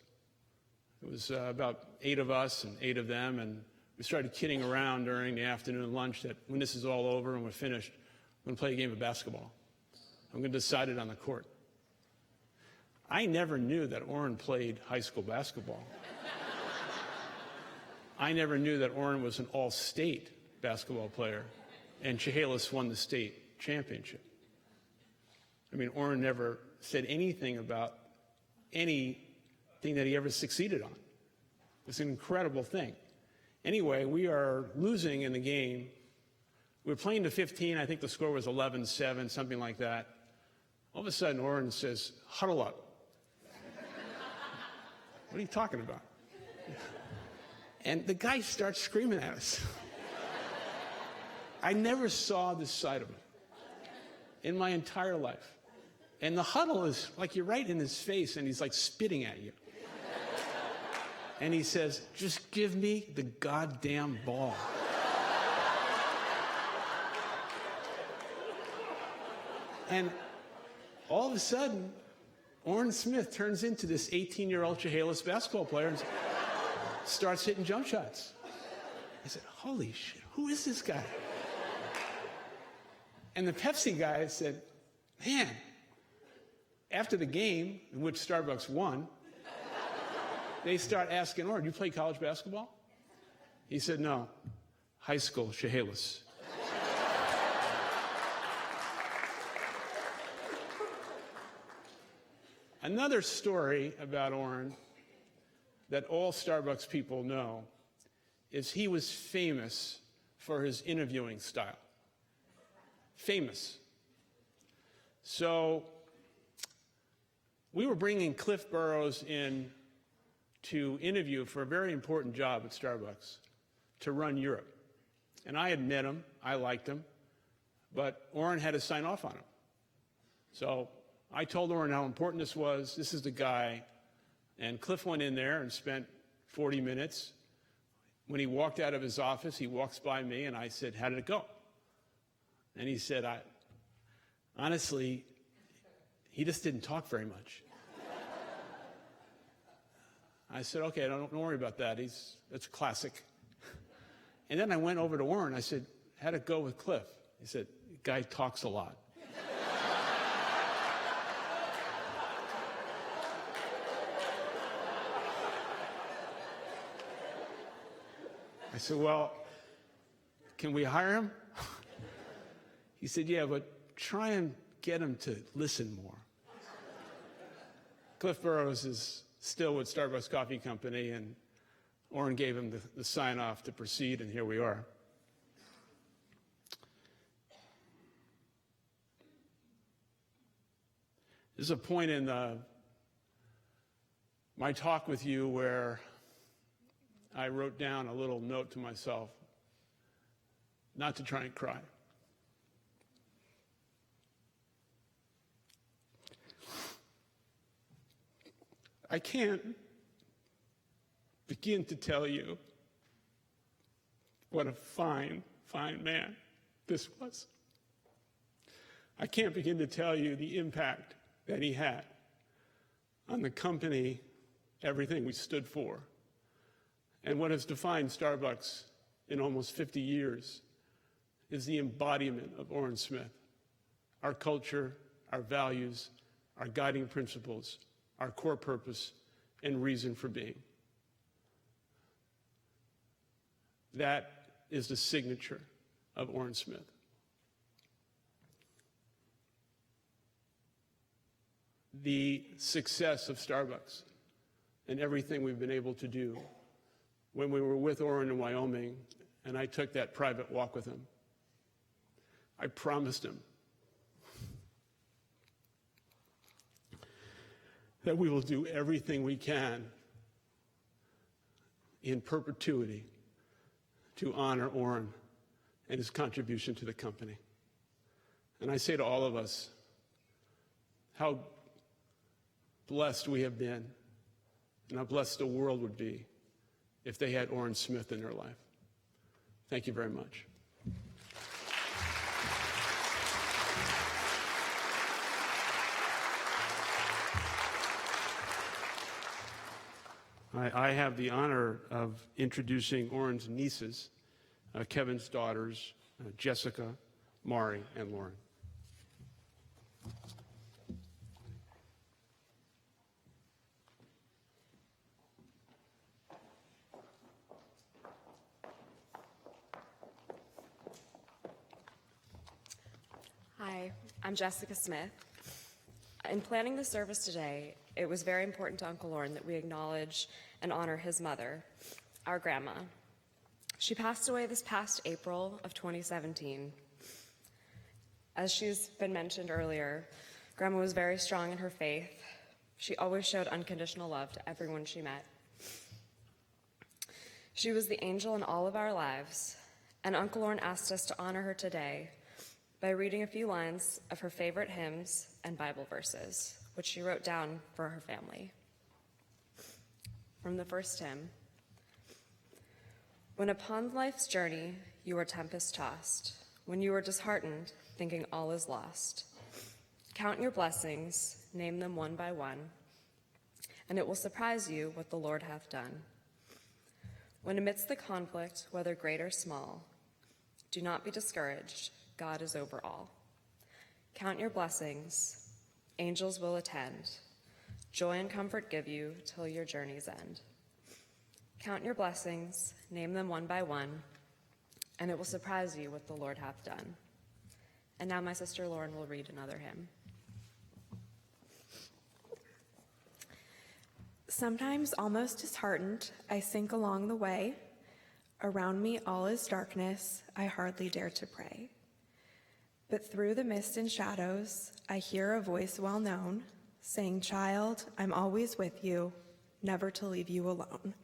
It was about 8 of us and 8 of them, and we started kidding around during the afternoon lunch that when this is all over and we're finished, I'm going to play a game of basketball. I'm going to decide it on the court. I never knew that Orin played high school basketball. I never knew that Orin was an all-state basketball player, and Chehalis won the state championship. I mean, Orin never said anything about anything that he ever succeeded on. It's an incredible thing. Anyway, we are losing in the game. We were playing to 15. I think the score was 11-7, something like that. All of a sudden, Orin says, huddle up. What are you talking about? And the guy starts screaming at us. I never saw this side of him. in my entire life. And the huddle is like you're right in his face, and he's like spitting at you. And he says, just give me the goddamn ball. And all of a sudden, Orin Smith turns into this 18-year-old Chehalis basketball player and starts hitting jump shots. I said, holy shit, who is this guy? And the Pepsi guy said, man, after the game, in which Starbucks won, they start asking Orin, you play college basketball? He said, no, high school, Chehalis. Another story about Orin that all Starbucks people know is he was famous for his interviewing style. Famous. So we were bringing Cliff Burrows in to interview for a very important job at Starbucks, to run Europe. And I had met him, I liked him, but Orin had to sign off on him. So I told Orin how important this was. This is the guy. And Cliff went in there and spent 40 minutes. When he walked out of his office, he walks by me, and I said, how did it go? And he said, honestly, he just didn't talk very much. I said, okay, don't worry about that. That's classic. And then I went over to Orin. I said, how'd it go with Cliff? He said, the guy talks a lot. I said, well, can we hire him? He said, yeah, but try and get him to listen more. Cliff Burrows is still with Starbucks Coffee Company, and Orin gave him the sign-off to proceed, and here we are. There's a point in my talk with you where I wrote down a little note to myself, not to try and cry. I can't begin to tell you what a fine, fine man this was. I can't begin to tell you the impact that he had on the company, everything we stood for. And what has defined Starbucks in almost 50 years is the embodiment of Orin Smith. Our culture, our values, our guiding principles, our core purpose and reason for being. That is the signature of Orin Smith. The success of Starbucks and everything we've been able to do. When we were with Orin in Wyoming, and I took that private walk with him, I promised him that we will do everything we can in perpetuity to honor Orin and his contribution to the company. And I say to all of us, how blessed we have been, and how blessed the world would be if they had Orin Smith in their life. Thank you very much. I have the honor of introducing Orin's nieces, Kevin's daughters, Jessica, Mari, and Lauren. Hi, I'm Jessica Smith. In planning the service today, it was very important to Uncle Orin that we acknowledge and honor his mother, our grandma. She passed away this past April of 2017. As she's been mentioned earlier, Grandma was very strong in her faith. She always showed unconditional love to everyone she met. She was the angel in all of our lives, and Uncle Orin asked us to honor her today by reading a few lines of her favorite hymns and Bible verses, which she wrote down for her family. From the first hymn: when upon life's journey you are tempest-tossed, when you are disheartened, thinking all is lost, count your blessings, name them one by one, and it will surprise you what the Lord hath done. When amidst the conflict, whether great or small, do not be discouraged, God is over all. Count your blessings, angels will attend, joy and comfort give you till your journey's end. Count your blessings, name them one by one, and it will surprise you what the Lord hath done. And now my sister Lauren will read another hymn. Sometimes almost disheartened, I sink along the way. Around me all is darkness, I hardly dare to pray. But through the mist and shadows, I hear a voice well known, saying, "Child, I'm always with you, never to leave you alone.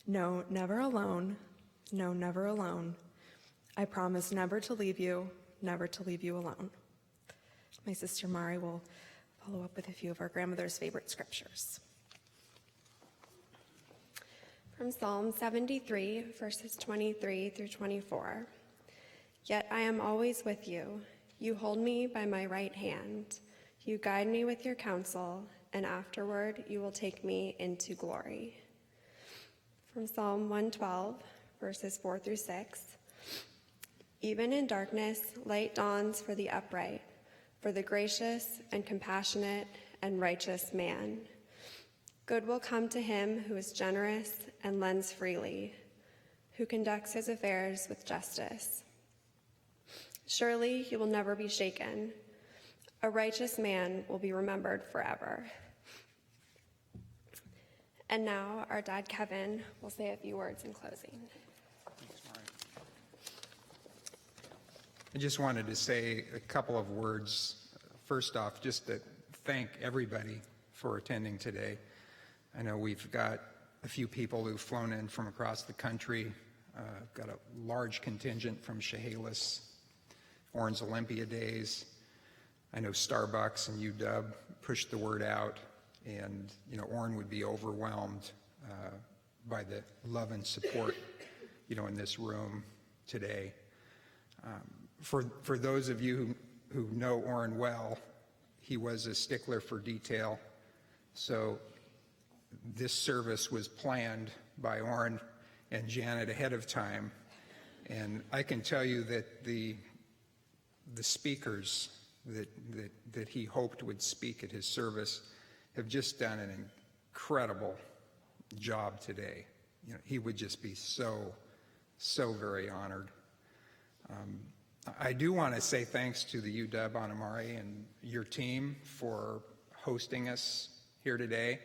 No, never alone, no, never alone. I promise never to leave you, never to leave you alone." My sister Mari will follow up with a few of our grandmother's favorite scriptures. From Psalm 73, verses 23 through 24. Yet I am always with you. You hold me by my right hand. You guide me with your counsel, and afterward you will take me into glory. From Psalm 112, verses 4 through 6. Even in darkness, light dawns for the upright, for the gracious and compassionate and righteous man. Good will come to him who is generous and lends freely, who conducts his affairs with justice. Surely he will never be shaken. A righteous man will be remembered forever. And now our dad, Kevin, will say a few words in closing. I just wanted to say a couple of words. First off, just to thank everybody for attending today. I know we've got a few people who've flown in from across the country, got a large contingent from Chehalis, Orin's Olympia days. I know Starbucks and UW pushed the word out, and Orin would be overwhelmed by the love and support, in this room today. For those of you who know Orin well, he was a stickler for detail. So this service was planned by Orin and Janet ahead of time, and I can tell you that the speakers that he hoped would speak at his service have just done an incredible job today. He would just be so very honored. I do want to say thanks to the UW Anamari and your team for hosting us here today.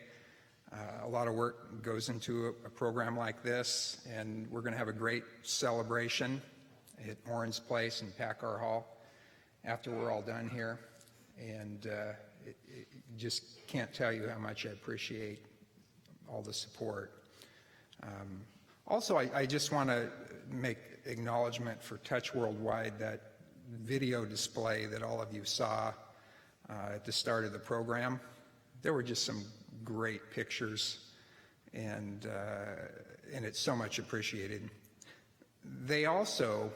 A lot of work goes into a program like this, and we're going to have a great celebration at Orin's Place in Packard Hall after we're all done here. And just can't tell you how much I appreciate all the support. Also, I just want to make acknowledgement for Touch Worldwide, that video display that all of you saw at the start of the program. There were just some great pictures, and it's so much appreciated. They also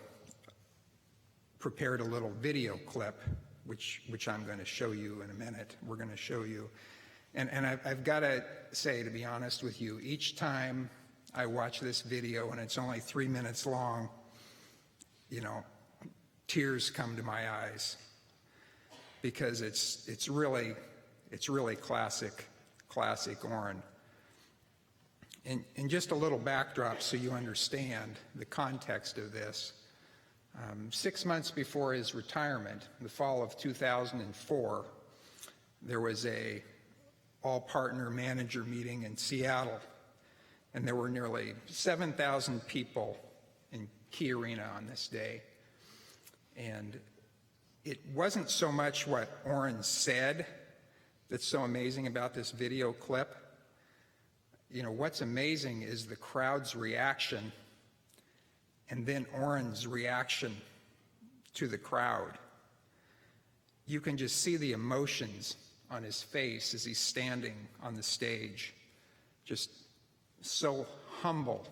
prepared a little video clip, which I'm going to show you in a minute. We're going to show you. And I've got to say, to be honest with you, each time I watch this video, and it's only 3 minutes long, tears come to my eyes, because it's really classic Orin. And just a little backdrop so you understand the context of this. 6 months before his retirement, the fall of 2004, there was a all-partner manager meeting in Seattle, and there were nearly 7,000 people in Key Arena on this day. And it wasn't so much what Orin said that's so amazing about this video clip. What's amazing is the crowd's reaction, and then Orin's reaction to the crowd. you can just see the emotions on his face as he's standing on the stage, just so humble,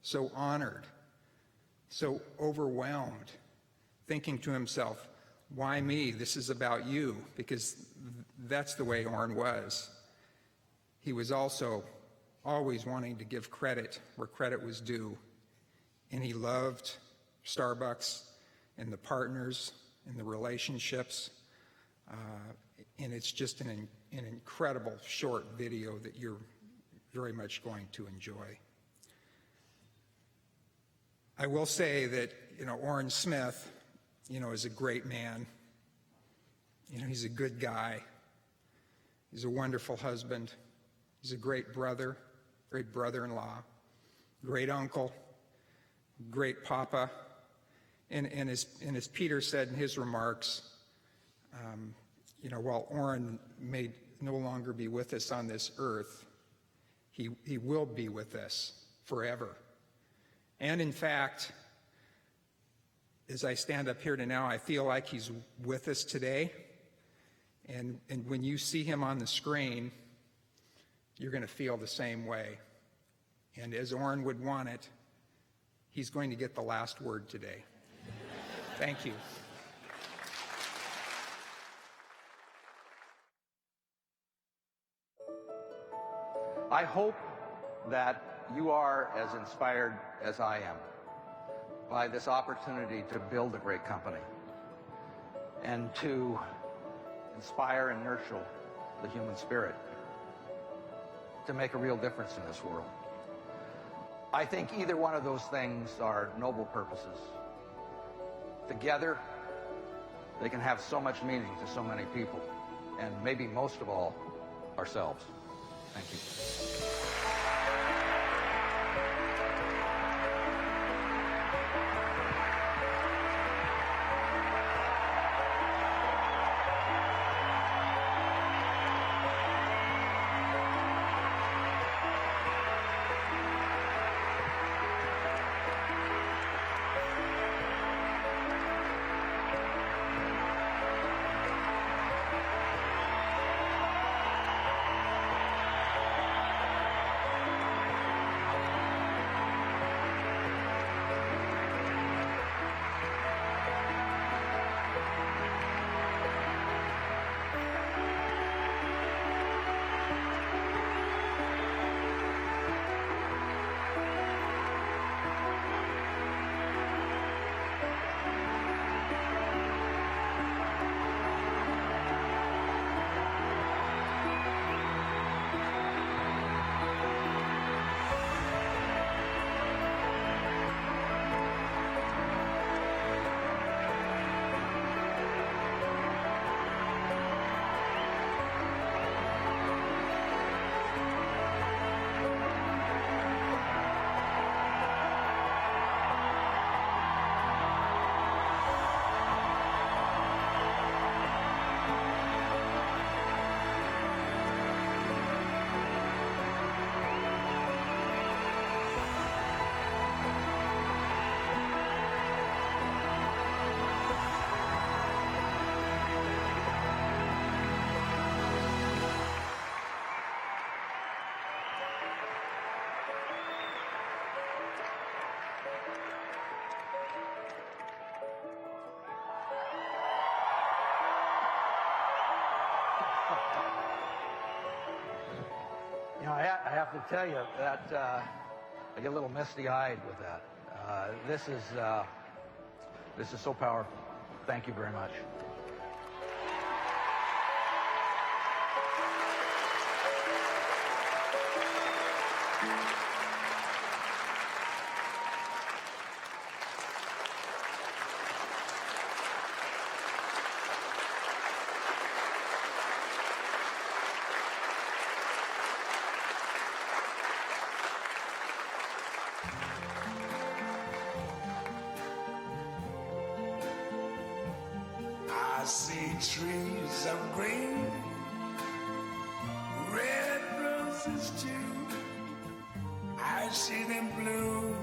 so honored, so overwhelmed, thinking to himself, why me? This is about you, because that's the way Orin was. He was also always wanting to give credit where credit was due, and he loved Starbucks and the partners and the relationships, and it's just an incredible short video that you're very much going to enjoy. I will say that, Orin Smith, is a great man. He's a good guy. He's a wonderful husband. He's a great brother, great brother-in-law, great uncle, great papa. And as Peter said in his remarks, while Orin may no longer be with us on this earth, he will be with us forever. And in fact, as I stand up here now, I feel like he's with us today. And when you see him on the screen, you're going to feel the same way. And as Orin would want it, he's going to get the last word today. Thank you. I hope that you are as inspired as I am by this opportunity to build a great company and to inspire and nurture the human spirit to make a real difference in this world. I think either one of those things are noble purposes. Together, they can have so much meaning to so many people, and maybe most of all, ourselves. Thank you. I have to tell you that I get a little misty-eyed with that. This is so powerful. Thank you very much. I see trees of green, red roses too. I see them bloom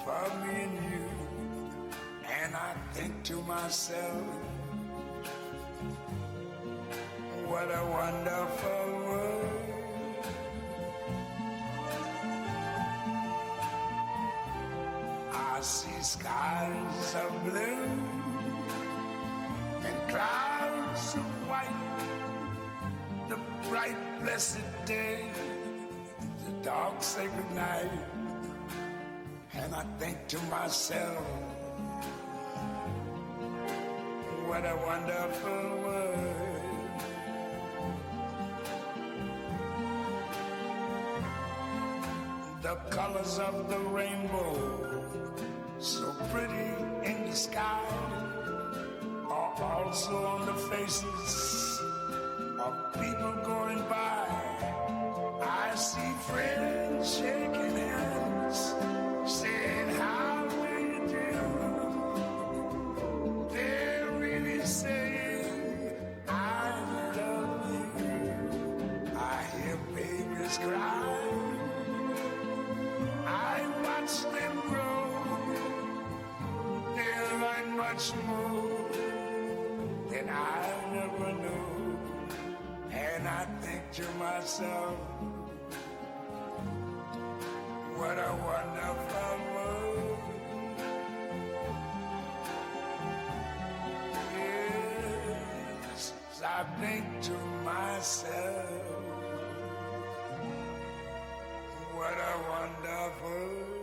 for me and you. And I think to myself, What a wonderful world. I see skies of blue and clouds of white, the bright blessed day, the dark sacred night, and I think to myself, what a wonderful world. The colors of the rainbow, so pretty in the sky, are also on the faces of people going by. I see friends shaking hands, saying, how do you do? They're really saying, I love you. I hear babies cry. I watch them grow. They'll learn much more than I never knew. And I think to myself, what a wonderful world. Yes, I think to myself, what a wonderful world.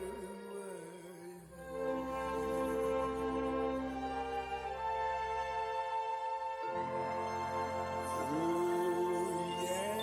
Ooh, yeah.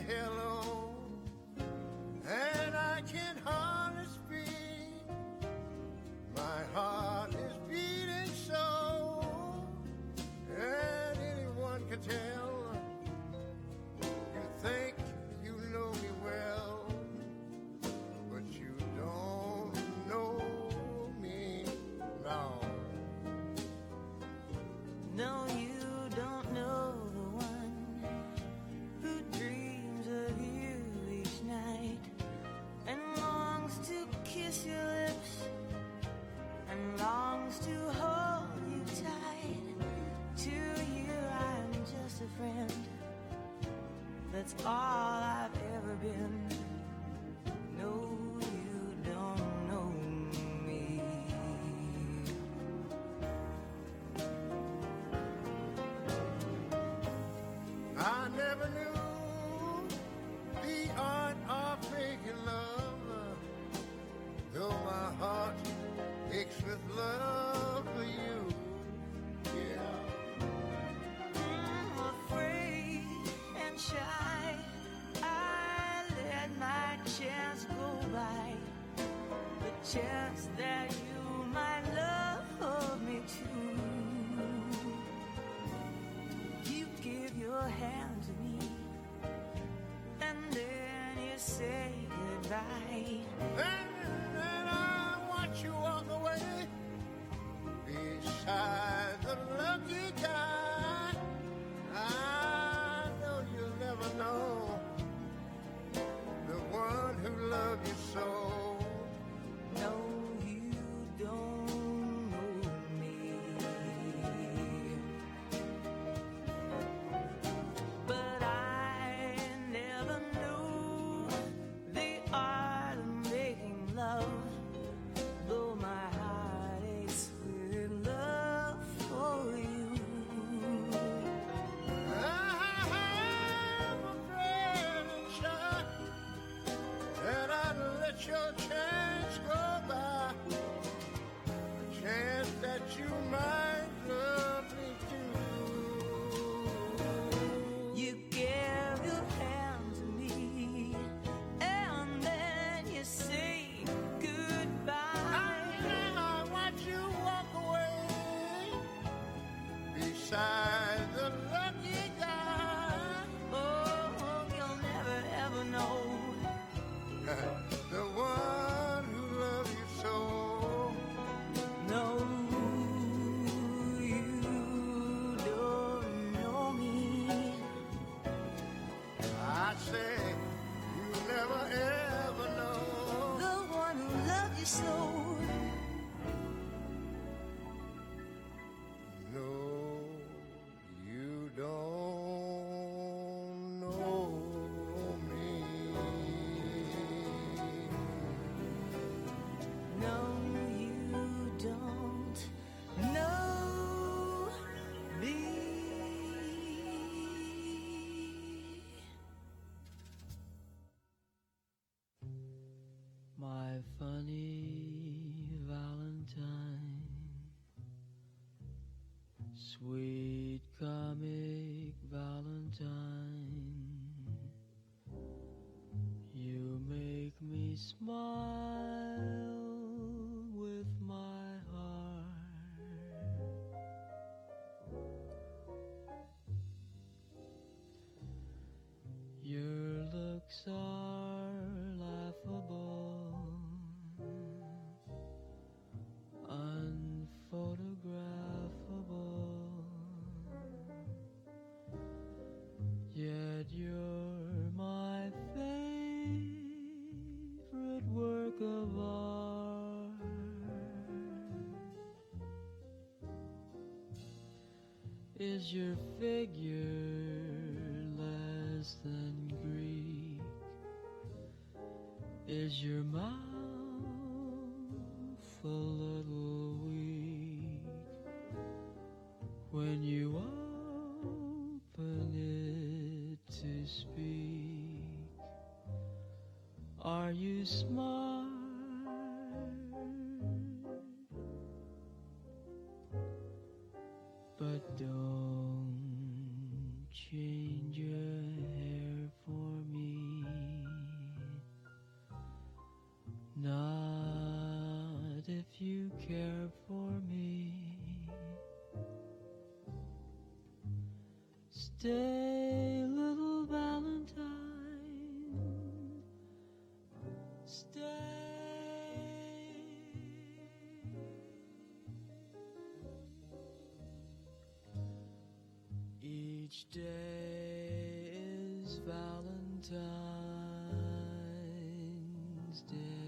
say hello, and I can hardly speak. My heart is beating so, and anyone can tell. You think you know me well, but you don't know me now. No, you don't know the one who dreams of you each night and longs to kiss your lips and longs to hold you tight. To you, I'm just a friend. That's all I've ever been. No, you don't know me. I never knew the art of making love, though my heart aches with love for you. Yeah. Afraid and shy, I let my chance go by. The chance that you might love me too. You give your hand to me, and then you say goodbye. And I watch you walk away beside the lucky guy. I know you'll never know the one who loved you so. No, you don't know me. But I never knew the art of making love, though my heart aches with love for you. I'm afraid and shy that I'd let your chance go by, a chance that you might love me too. You gave your hand to me, and then you say goodbye. I watch you walk away beside the lucky guy. Oh, you'll never ever know. The one who loves you so. No, you don't know me. I say you never ever know. The one who loved you so. No, you don't know me. No, you don't know me. My funny Valentine, sweet comic Valentine, you make me smile with my heart. Your looks are laughable, unphotographable, yet you're my favorite work of art. Is your figure less than Greek? Is your mouth a little weak when you open it to speak? Are you smart? But don't change your hair for me. Stay, little Valentine. Stay. Each day is Valentine's Day.